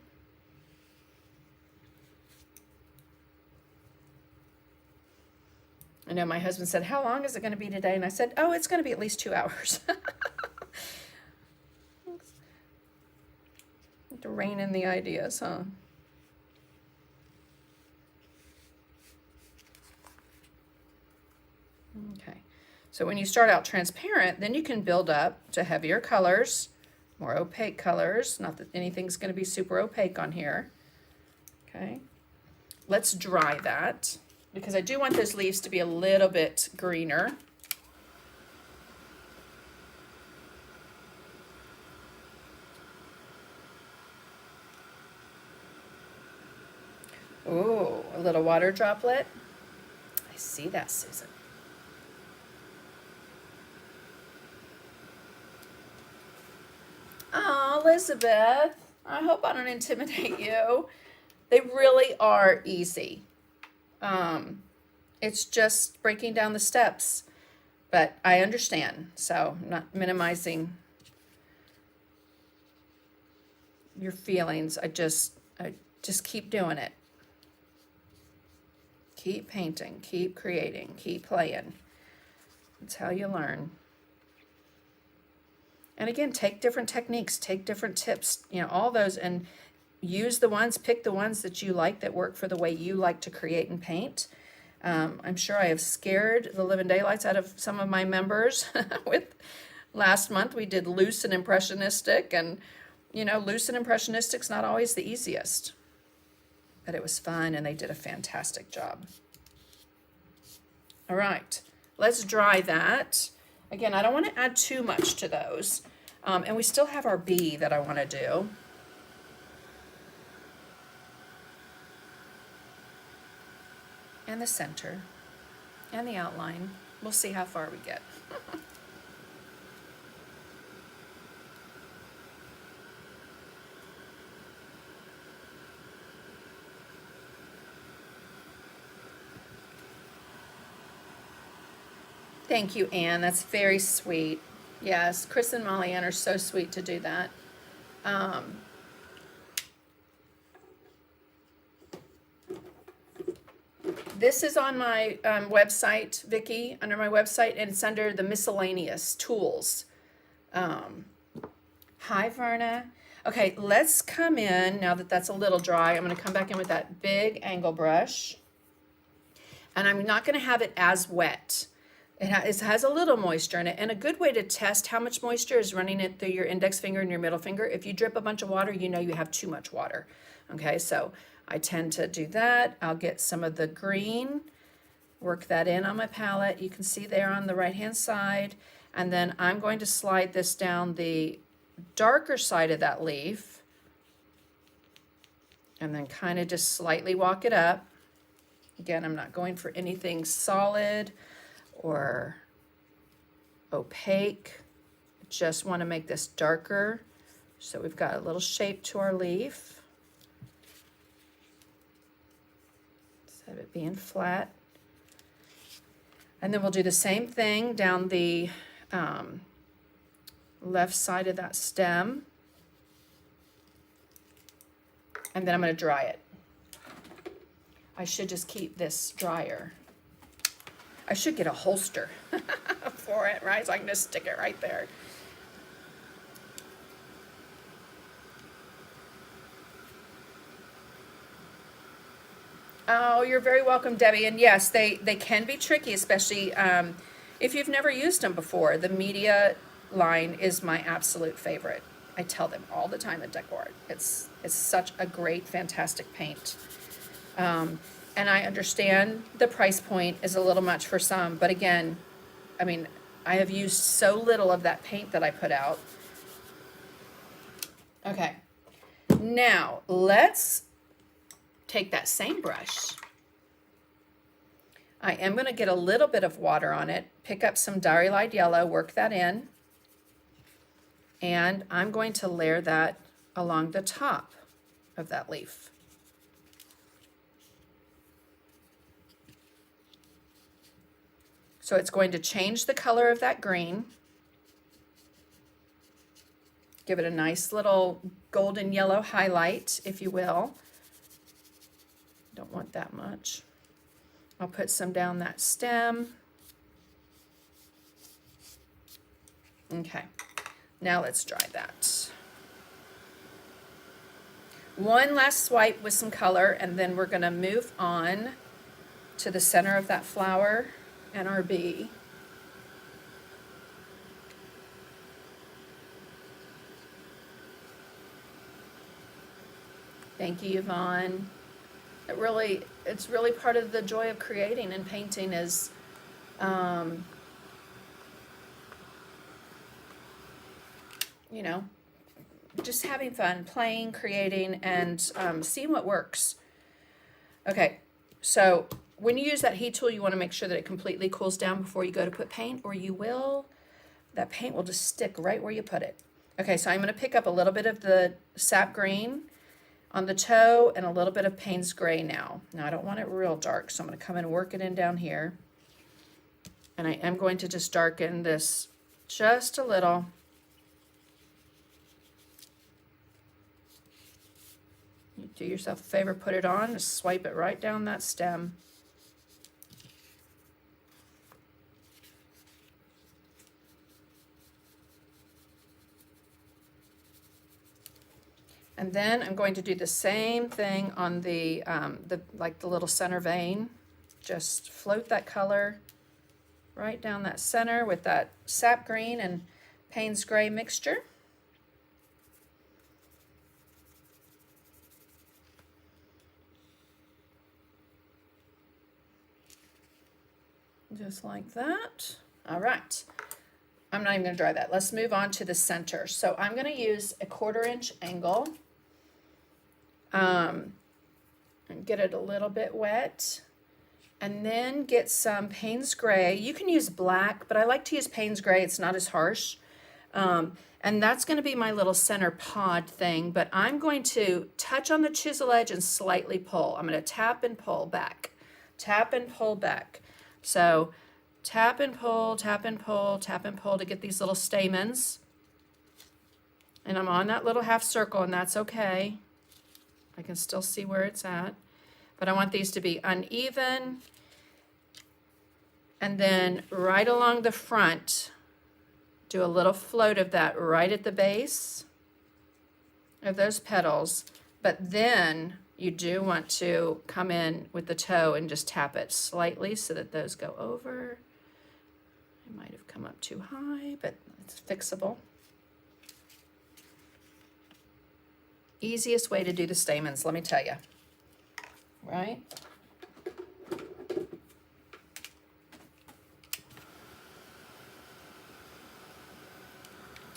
I know my husband said, how long is it going to be today? And I said, oh, it's going to be at least 2 hours. To rein in the ideas, huh? Okay. So when you start out transparent, then you can build up to heavier colors, more opaque colors. Not that anything's going to be super opaque on here. Okay. Let's dry that, because I do want those leaves to be a little bit greener. Ooh, a little water droplet. I see that, Susan. Oh, Elizabeth, I hope I don't intimidate you. They really are easy. It's just breaking down the steps, but I understand, so I'm not minimizing your feelings. I just keep doing it. Keep painting, keep creating, keep playing. That's how you learn. And again, take different techniques, take different tips, you know, all those, and use the ones, pick the ones that you like, that work for the way you like to create and paint. I'm sure I have scared the living daylights out of some of my members with last month we did loose and impressionistic, and you know, loose and impressionistic's not always the easiest. but it was fun and they did a fantastic job. All right, let's dry that. Again, I don't want to add too much to those. And we still have our bee that I want to do. And the center and the outline. We'll see how far we get. Thank you, Anne. That's very sweet. Yes, Chris and Molly Ann are so sweet to do that. This is on my website, Vicki, under my website, and it's under the miscellaneous tools. Hi, Verna. Okay, let's come in, now that that's a little dry, I'm going to come back in with that big angle brush. And I'm not going to have it as wet. It has a little moisture in it, and a good way to test how much moisture is running it through your index finger and your middle finger. If you drip a bunch of water, you know you have too much water. Okay, so I tend to do that. I'll get some of the green, work that in on my palette. You can see there on the right-hand side, and then I'm going to slide this down the darker side of that leaf, and then kind of just slightly walk it up. Again, I'm not going for anything solid or opaque. Just want to make this darker so we've got a little shape to our leaf instead of it being flat. And then we'll do the same thing down the left side of that stem, and then I'm going to dry it. I should just keep this drier. I should get a holster for it, right? So I can just stick it right there. Oh, you're very welcome, Debbie. And yes, they can be tricky, especially if you've never used them before. The media line is my absolute favorite. I tell them all the time at DecoArt. It's such a great, fantastic paint. And I understand the price point is a little much for some, but again, I mean, I have used so little of that paint that I put out. Okay, now let's take that same brush. I am going to get a little bit of water on it, pick up some Dairy Light Yellow, work that in, and I'm going to layer that along the top of that leaf. So it's going to change the color of that green, give it a nice little golden yellow highlight, if you will. Don't want that much. I'll put some down that stem. Okay, now let's dry that. One last swipe with some color, and then we're going to move on to the center of that flower and our bee. Thank you, Yvonne. It's really part of the joy of creating and painting is you know, just having fun, playing, creating, and seeing what works. Okay, so when you use that heat tool, you want to make sure that it completely cools down before you go to put paint, or that paint will just stick right where you put it. Okay, so I'm going to pick up a little bit of the sap green on the toe and a little bit of Payne's gray now. Now I don't want it real dark, so I'm going to come in and work it in down here. And I am going to just darken this just a little. You do yourself a favor, put it on, just swipe it right down that stem. And then I'm going to do the same thing on the little center vein. Just float that color right down that center with that sap green and Payne's gray mixture. just like that. All right. I'm not even going to dry that. Let's move on to the center. So I'm going to use a 1/4 inch angle. And get it a little bit wet. And then get some Payne's Gray. You can use black, but I like to use Payne's Gray. It's not as harsh. And that's going to be my little center pod thing. But I'm going to touch on the chisel edge and slightly pull. I'm going to tap and pull back. Tap and pull back. So tap and pull, tap and pull, tap and pull to get these little stamens. And I'm on that little half circle, and that's okay. I can still see where it's at. But I want these to be uneven. And then right along the front, do a little float of that right at the base of those petals. But then you do want to come in with the toe and just tap it slightly so that those go over. I might have come up too high, but it's fixable. Easiest way to do the stamens, let me tell you. Right?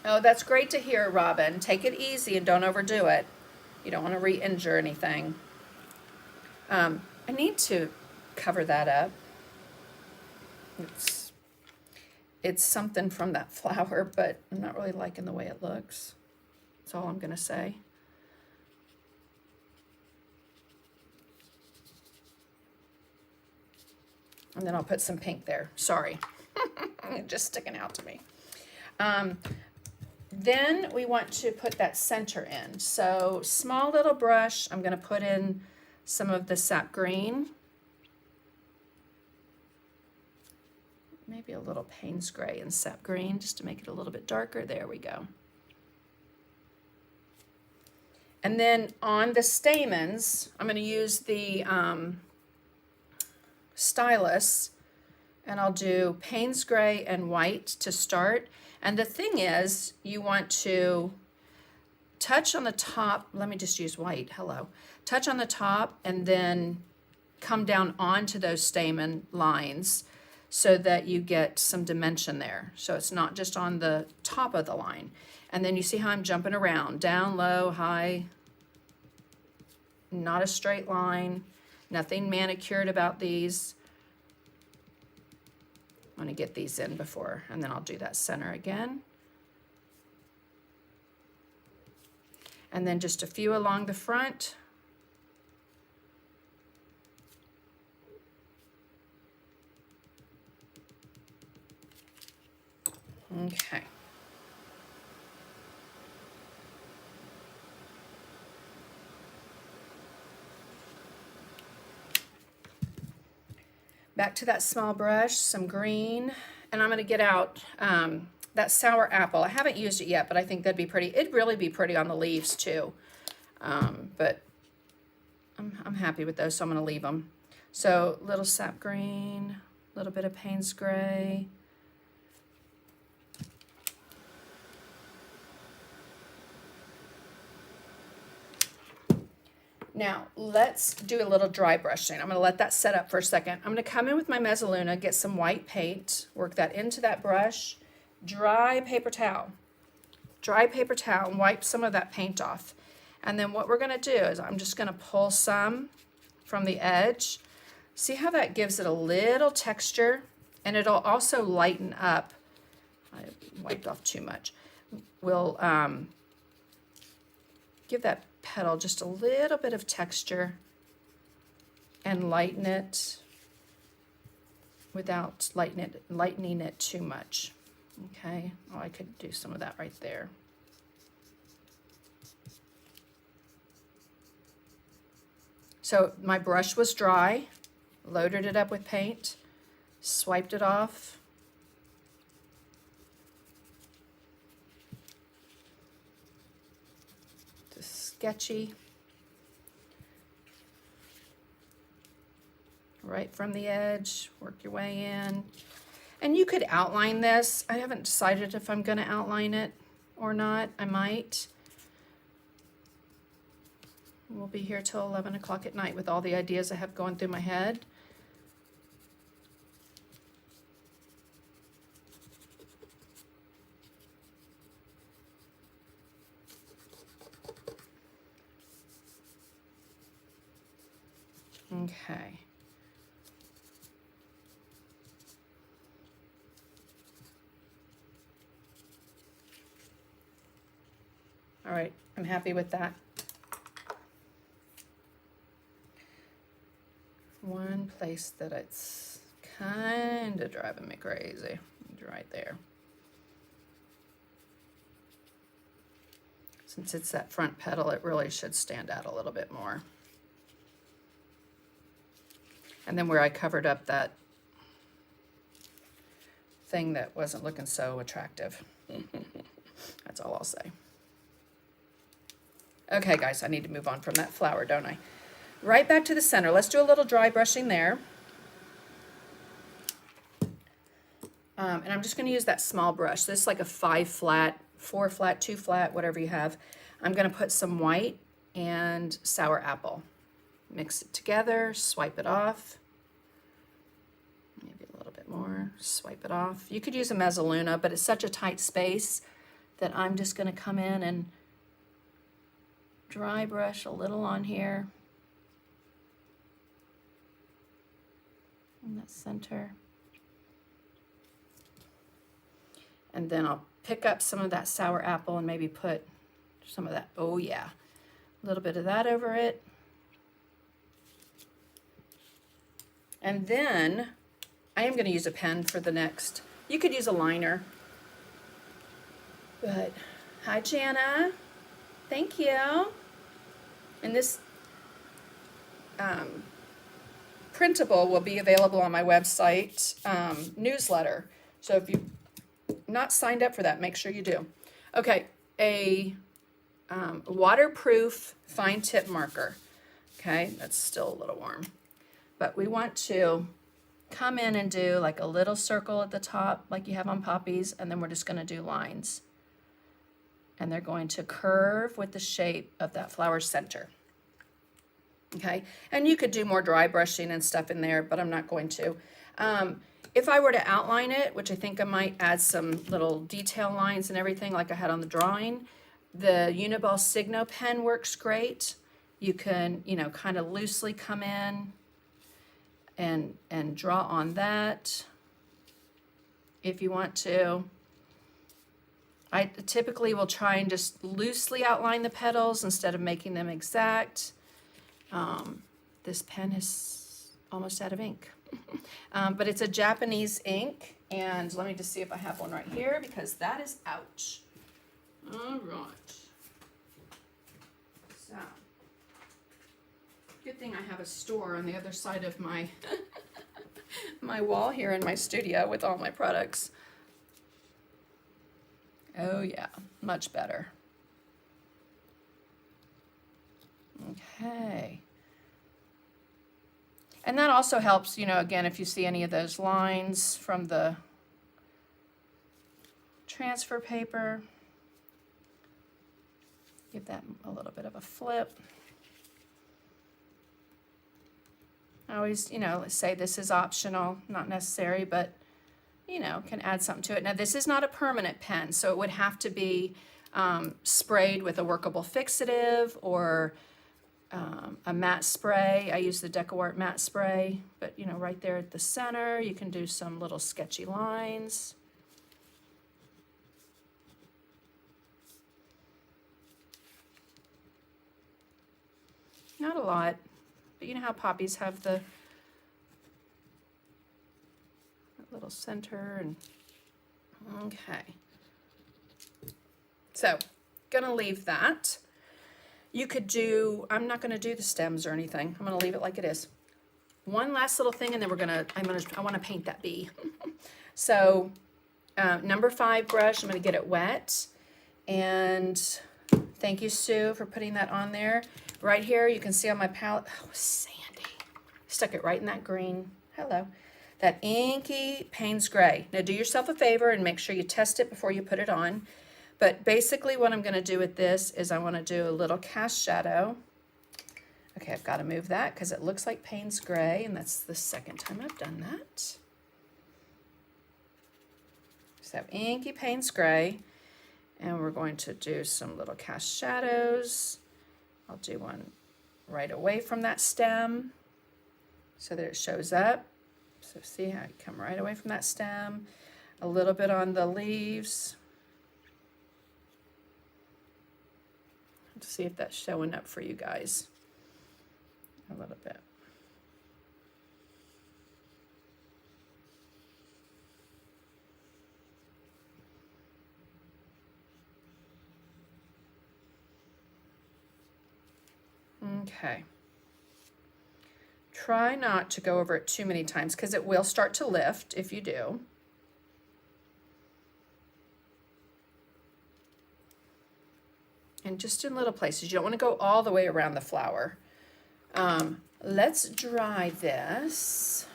Oh, that's great to hear, Robin. Take it easy and don't overdo it. You don't want to re-injure anything. I need to cover that up. It's something from that flower, but I'm not really liking the way it looks. That's all I'm going to say. And then I'll put some pink there. Sorry. It's just sticking out to me. Then we want to put that center in. So small little brush, I'm going to put in some of the sap green. Maybe a little Payne's Gray and sap green just to make it a little bit darker. There we go. And then on the stamens, I'm going to use the stylus, and I'll do Payne's Gray and white to start. And the thing is, you want to touch on the top. Let me just use white. Hello. Touch on the top and then come down onto those stamen lines so that you get some dimension there. So it's not just on the top of the line. And then you see how I'm jumping around, down, low, high, not a straight line, nothing manicured about these. I'm going to get these in before, and then I'll do that center again. And then just a few along the front. Okay. Back to that small brush, some green, and I'm going to get out that sour apple. I haven't used it yet, but I think that'd be pretty. It'd really be pretty on the leaves too. But I'm happy with those, so I'm going to leave them. So little sap green, a little bit of Payne's Gray. Now, let's do a little dry brushing. I'm going to let that set up for a second. I'm going to come in with my Mezzaluna, get some white paint, work that into that brush, dry paper towel, and wipe some of that paint off. And then what we're going to do is I'm just going to pull some from the edge. See how that gives it a little texture, and it'll also lighten up. I wiped off too much. We'll give that petal just a little bit of texture and lighten it without lightening it too much. Okay, oh, I could do some of that right there. So my brush was dry, loaded it up with paint, swiped it off. Sketchy. Right from the edge, work your way in. And you could outline this. I haven't decided if I'm going to outline it or not. I might. We'll be here till 11 o'clock at night with all the ideas I have going through my head. Okay. All right, I'm happy with that. One place that it's kind of driving me crazy, right there. Since it's that front petal, it really should stand out a little bit more. And then where I covered up that thing that wasn't looking so attractive. That's all I'll say. Okay, guys, I need to move on from that flower, don't I? Right back to the center. Let's do a little dry brushing there. And I'm just going to use that small brush. This is like a 5 flat, 4 flat, 2 flat, whatever you have. I'm going to put some white and sour apple. Mix it together, swipe it off. Maybe a little bit more, swipe it off. You could use a mezzaluna, but it's such a tight space that I'm just going to come in and dry brush a little on here. In that center. And then I'll pick up some of that sour apple and maybe put some of that, oh yeah, a little bit of that over it. And then I am going to use a pen for the next. You could use a liner. But, hi Jana. Thank you. And this printable will be available on my website newsletter. So if you've not signed up for that, make sure you do. Okay, a waterproof fine tip marker. Okay, that's still a little warm. But we want to come in and do like a little circle at the top like you have on poppies, and then we're just going to do lines. And they're going to curve with the shape of that flower center. Okay, and you could do more dry brushing and stuff in there, but I'm not going to. If I were to outline it, which I think I might add some little detail lines and everything like I had on the drawing, the Uniball Signo pen works great. You can, you know, kind of loosely come in and draw on that if you want to. I typically will try and just loosely outline the petals instead of making them exact. This pen is almost out of ink. But it's a Japanese ink, and let me just see if I have one right here, because that is out. All right. So, good thing I have a store on the other side of my my wall here in my studio with all my products. Oh yeah, much better. Okay. And that also helps, you know, again, if you see any of those lines from the transfer paper, give that a little bit of a flip. I always, you know, say this is optional, not necessary, but, you know, can add something to it. Now, this is not a permanent pen, so it would have to be sprayed with a workable fixative or a matte spray. I use the DecoArt matte spray, but you know, right there at the center, you can do some little sketchy lines. Not a lot, but you know how poppies have the little center and okay. So, gonna leave that. You could do, I'm not gonna do the stems or anything. I'm gonna leave it like it is. One last little thing, and then I wanna paint that bee. So, number 5 brush, I'm gonna get it wet. And thank you, Sue, for putting that on there. Right here, you can see on my palette, oh, sandy. Stuck it right in that green, hello. That inky Payne's Gray. Now do yourself a favor and make sure you test it before you put it on. But basically what I'm going to do with this is I want to do a little cast shadow. Okay, I've got to move that because it looks like Payne's Gray, and that's the second time I've done that. So inky Payne's Gray, and we're going to do some little cast shadows. I'll do one right away from that stem. so that it shows up. So see how I come right away from that stem, a little bit on the leaves. To see if that's showing up for you guys a little bit. Okay. Try not to go over it too many times because it will start to lift if you do. And just in little places. You don't want to go all the way around the flower. Let's dry this.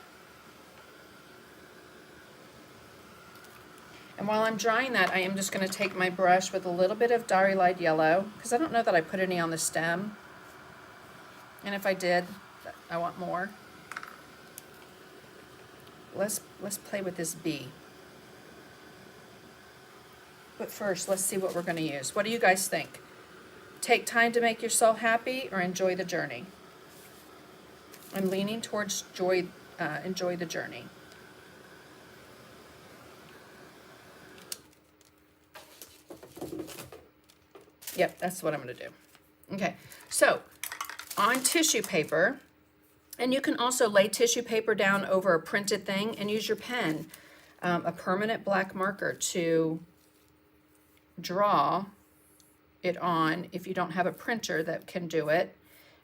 And while I'm drying that, I am just going to take my brush with a little bit of Dairy Light Yellow, because I don't know that I put any on the stem. And if I did, I want more. Let's play with this bee. But first, let's see what we're going to use. What do you guys think? Take time to make your soul happy or enjoy the journey? I'm leaning towards enjoy the journey. Yep, that's what I'm going to do. Okay, so on tissue paper, and you can also lay tissue paper down over a printed thing and use your pen, a permanent black marker to draw it on if you don't have a printer that can do it.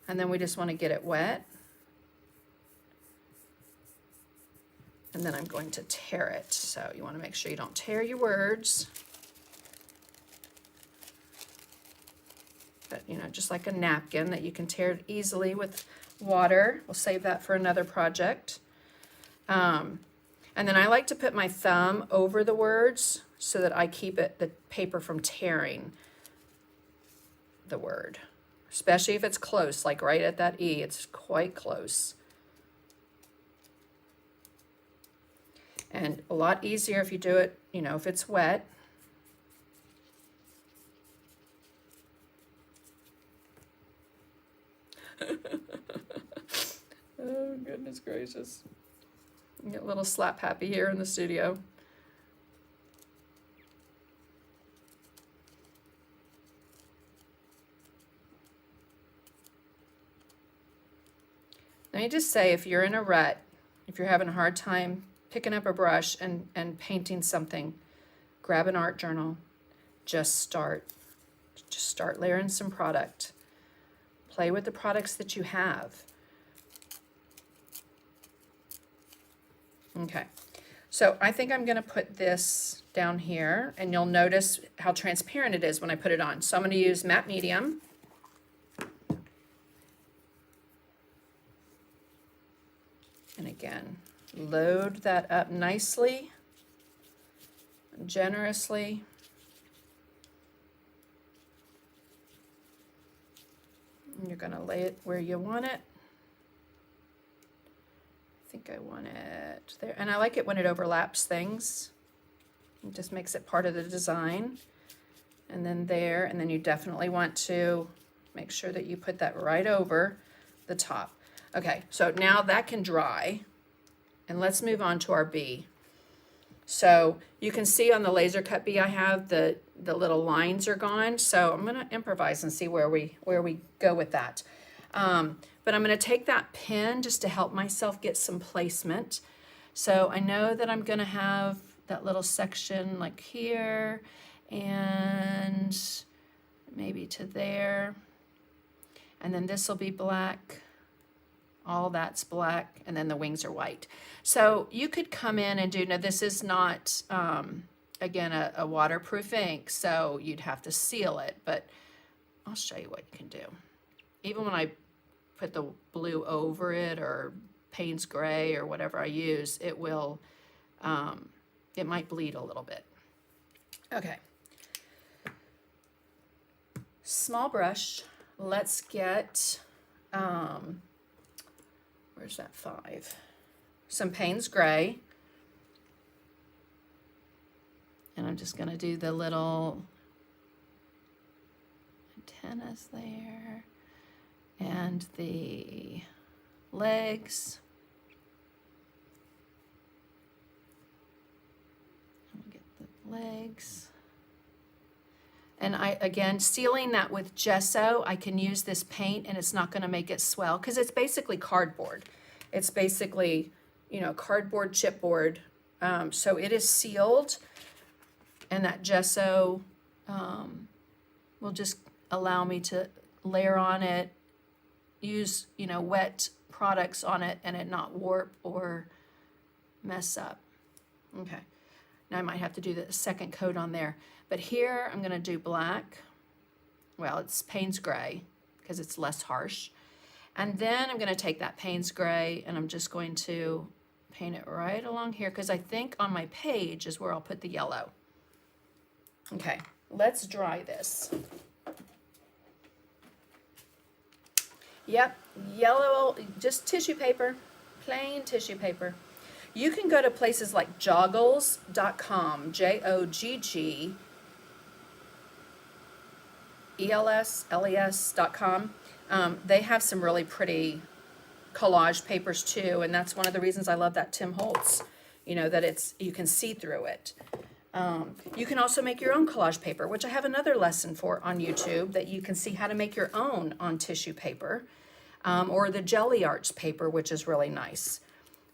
And then we just want to get it wet. And then I'm going to tear it. So you want to make sure you don't tear your words. But, you know, just like a napkin that you can tear easily with water. We'll save that for another project. And then I like to put my thumb over the words so that I keep the paper from tearing the word, especially if it's close, like right at that E, it's quite close. And a lot easier if you do it, you know, if it's wet. Oh, goodness gracious. You get a little slap happy here in the studio. Let me just say, if you're in a rut, if you're having a hard time picking up a brush and painting something, grab an art journal. Just start layering some product. Play with the products that you have. Okay, so I think I'm going to put this down here, and you'll notice how transparent it is when I put it on. So I'm going to use matte medium. And again, load that up nicely, generously. And you're going to lay it where you want it. I think I want it there. And I like it when it overlaps things. It just makes it part of the design. And then there, and then you definitely want to make sure that you put that right over the top. Okay, so now that can dry, and let's move on to our bee. So you can see on the laser cut bee I have the little lines are gone, so I'm gonna improvise and see where we go with that. But I'm gonna take that pen just to help myself get some placement. So I know that I'm gonna have that little section like here, and maybe to there, and then this will be black. All that's black, and then the wings are white. So you could come in and do, now this is not, again, a waterproof ink, so you'd have to seal it, but I'll show you what you can do. Even when I put the blue over it, or Payne's gray, or whatever I use, it will, it might bleed a little bit. Okay. Small brush, let's get, where's that 5? Some Payne's gray. And I'm just gonna do the little antennas there and the legs. legs. And again, sealing that with gesso, I can use this paint and it's not gonna make it swell because it's basically cardboard. It's basically, you know, cardboard chipboard. So it is sealed, and that gesso will just allow me to layer on it, use, you know, wet products on it and it not warp or mess up. Okay, now I might have to do the second coat on there. But here I'm gonna do black. Well, it's Payne's Gray because it's less harsh. And then I'm gonna take that Payne's Gray and I'm just going to paint it right along here because I think on my page is where I'll put the yellow. Okay, let's dry this. Yep, yellow, just tissue paper, plain tissue paper. You can go to places like joggles.com, JOGGELSLES.com. They have some really pretty collage papers too, and that's one of the reasons I love that Tim Holtz, you know, that you can see through it. You can also make your own collage paper, which I have another lesson for on YouTube that you can see how to make your own on tissue paper, or the Jelly Arts paper, which is really nice.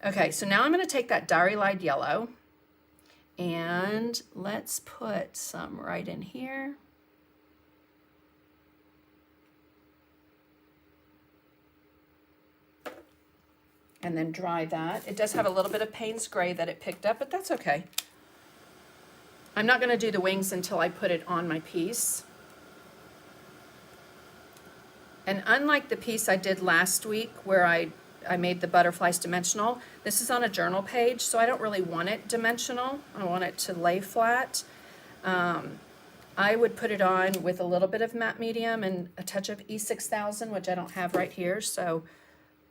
Okay, so now I'm going to take that Diary Light Yellow and let's put some right in here. And then dry that. It does have a little bit of Payne's Gray that it picked up, but that's okay. I'm not going to do the wings until I put it on my piece. And unlike the piece I did last week where I made the butterflies dimensional, this is on a journal page, so I don't really want it dimensional. I want it to lay flat. I would put it on with a little bit of matte medium and a touch of E6000, which I don't have right here, so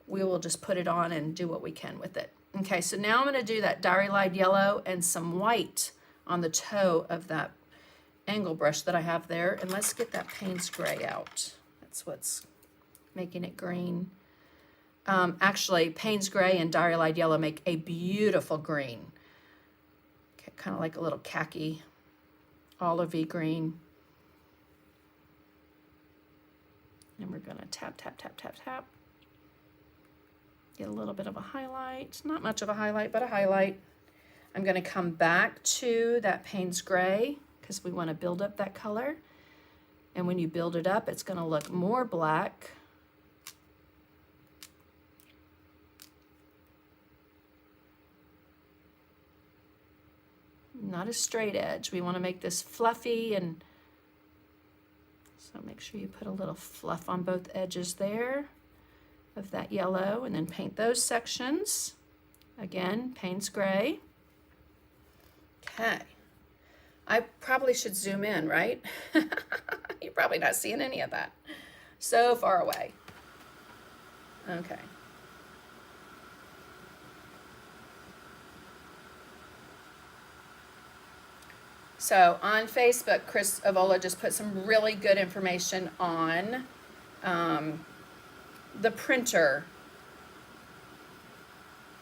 we will just put it on and do what we can with it. Okay, so now I'm going to do that Diary Light Yellow and some white on the toe of that angle brush that I have there. And let's get that Payne's Gray out. That's what's making it green. Actually, Payne's Gray and Diary Light Yellow make a beautiful green. Okay, kind of like a little khaki, olivey green. And we're going to tap, tap, tap, tap, tap. Get a little bit of a highlight. Not much of a highlight, but a highlight. I'm going to come back to that Payne's Gray because we want to build up that color. And when you build it up, it's going to look more black. Not a straight edge. We want to make this fluffy, and so make sure you put a little fluff on both edges there of that yellow, and then paint those sections. Again, Payne's Gray. Okay. I probably should zoom in, right? You're probably not seeing any of that. So far away. Okay. So on Facebook, Chris Avola just put some really good information on the printer.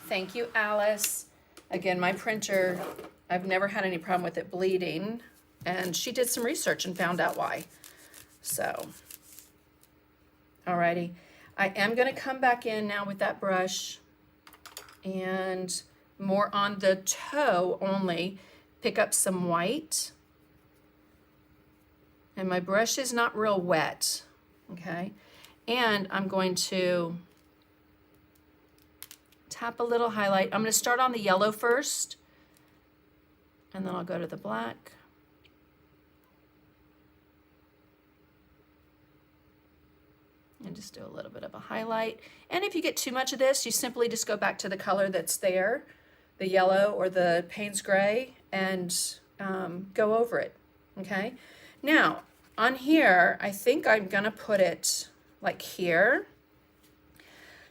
Thank you, Alice. Again, my printer, I've never had any problem with it bleeding, and she did some research and found out why. So, alrighty. I am going to come back in now with that brush and more on the toe only. Pick up some white, and my brush is not real wet, okay? And I'm going to tap a little highlight. I'm going to start on the yellow first, and then I'll go to the black. And just do a little bit of a highlight. And if you get too much of this, you simply just go back to the color that's there, the yellow or the Payne's Gray, and go over it, okay? Now, on here, I think I'm gonna put it like here.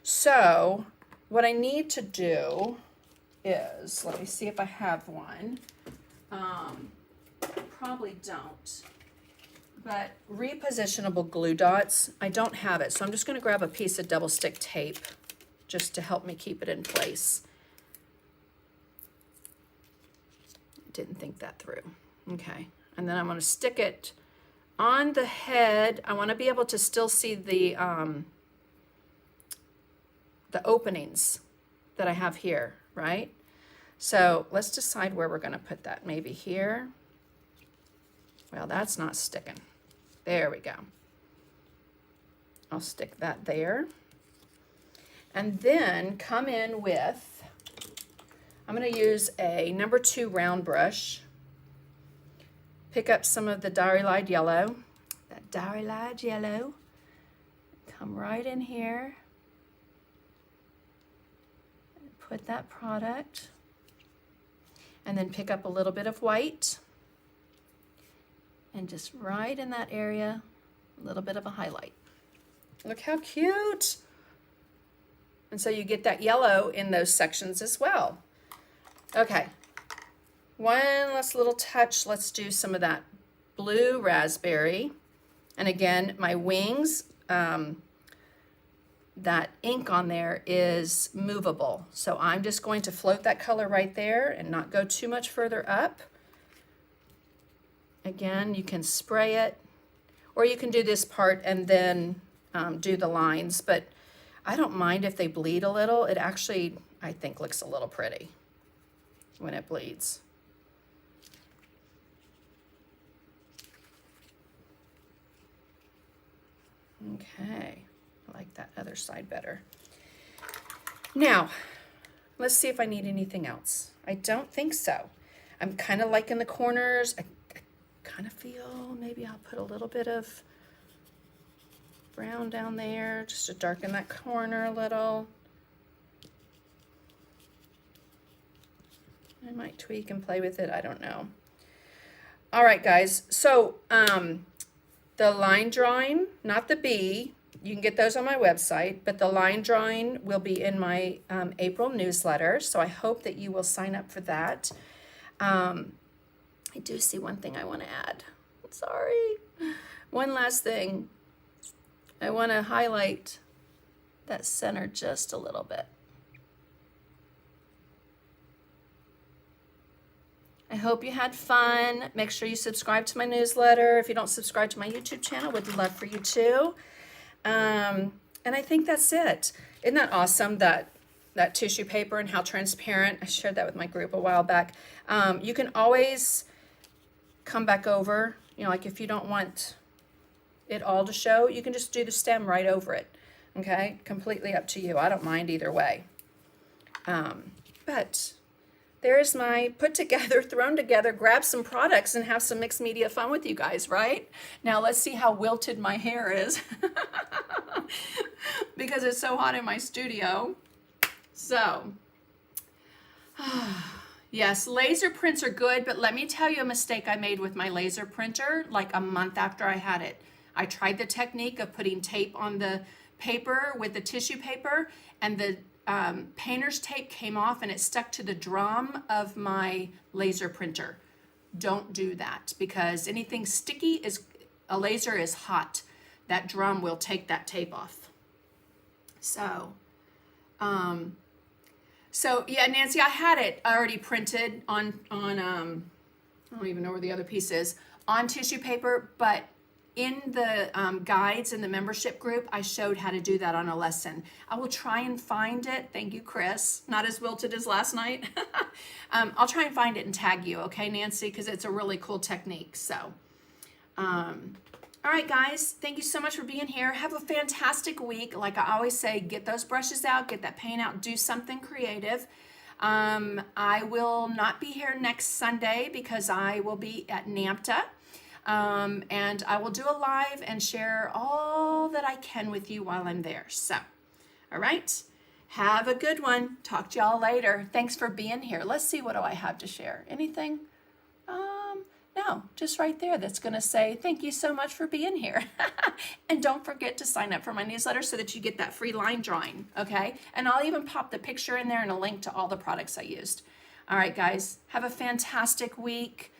So, what I need to do is, let me see if I have one. Probably don't. But repositionable glue dots, I don't have it, so I'm just gonna grab a piece of double stick tape just to help me keep it in place. Didn't think that through. Okay, and then I'm going to stick it on the head. I want to be able to still see the openings that I have here, right? So let's decide where we're going to put that. Maybe here. Well, that's not sticking. There we go. I'll stick that there. And then come in with, I'm going to use a number 2 round brush. Pick up some of the Drylight yellow. That Drylight yellow. Come right in here. Put that product. And then pick up a little bit of white. And just right in that area, a little bit of a highlight. Look how cute. And so you get that yellow in those sections as well. Okay, one last little touch. Let's do some of that blue raspberry. And again, my wings, that ink on there is movable. So I'm just going to float that color right there and not go too much further up. Again, you can spray it, or you can do this part and then do the lines, but I don't mind if they bleed a little. It actually, I think, looks a little pretty when it bleeds. Okay, I like that other side better. Now, let's see if I need anything else. I don't think so. I'm kind of liking the corners. I kind of feel maybe I'll put a little bit of brown down there just to darken that corner a little. I might tweak and play with it, I don't know. All right, guys, so the line drawing, not the bee, you can get those on my website, but the line drawing will be in my April newsletter, so I hope that you will sign up for that. I do see one thing I want to add. Sorry. One last thing. I want to highlight that center just a little bit. I hope you had fun. Make sure you subscribe to my newsletter. If you don't subscribe to my YouTube channel, would love for you to. And I think that's it. Isn't that awesome, that tissue paper and how transparent? I shared that with my group a while back. You can always come back over, you know, like if you don't want it all to show, you can just do the stem right over it. Okay, completely up to you. I don't mind either way. But there's my put together, thrown together, grab some products and have some mixed media fun with you guys, right? Now let's see how wilted my hair is because it's so hot in my studio. So, yes, laser prints are good, but let me tell you a mistake I made with my laser printer like a month after I had it. I tried the technique of putting tape on the paper with the tissue paper, and the painter's tape came off and it stuck to the drum of my laser printer. Don't do that, because anything sticky is, a laser is hot. That drum will take that tape off. So yeah, Nancy, I had it already printed on I don't even know where the other piece is, on tissue paper, but in the guides in the membership group, I showed how to do that on a lesson. I will try and find it. Thank you, Chris. Not as wilted as last night. I'll try and find it and tag you, okay, Nancy? Because it's a really cool technique. So, all right, guys. Thank you so much for being here. Have a fantastic week. Like I always say, get those brushes out, get that paint out, do something creative. I will not be here next Sunday because I will be at NAMTA. And I will do a live and share all that I can with you while I'm there. So, all right, have a good one. Talk to y'all later. Thanks for being here. Let's see, what do I have to share? Anything? No, just right there. That's going to say, thank you so much for being here. And don't forget to sign up for my newsletter so that you get that free line drawing. Okay. And I'll even pop the picture in there and a link to all the products I used. All right, guys, have a fantastic week.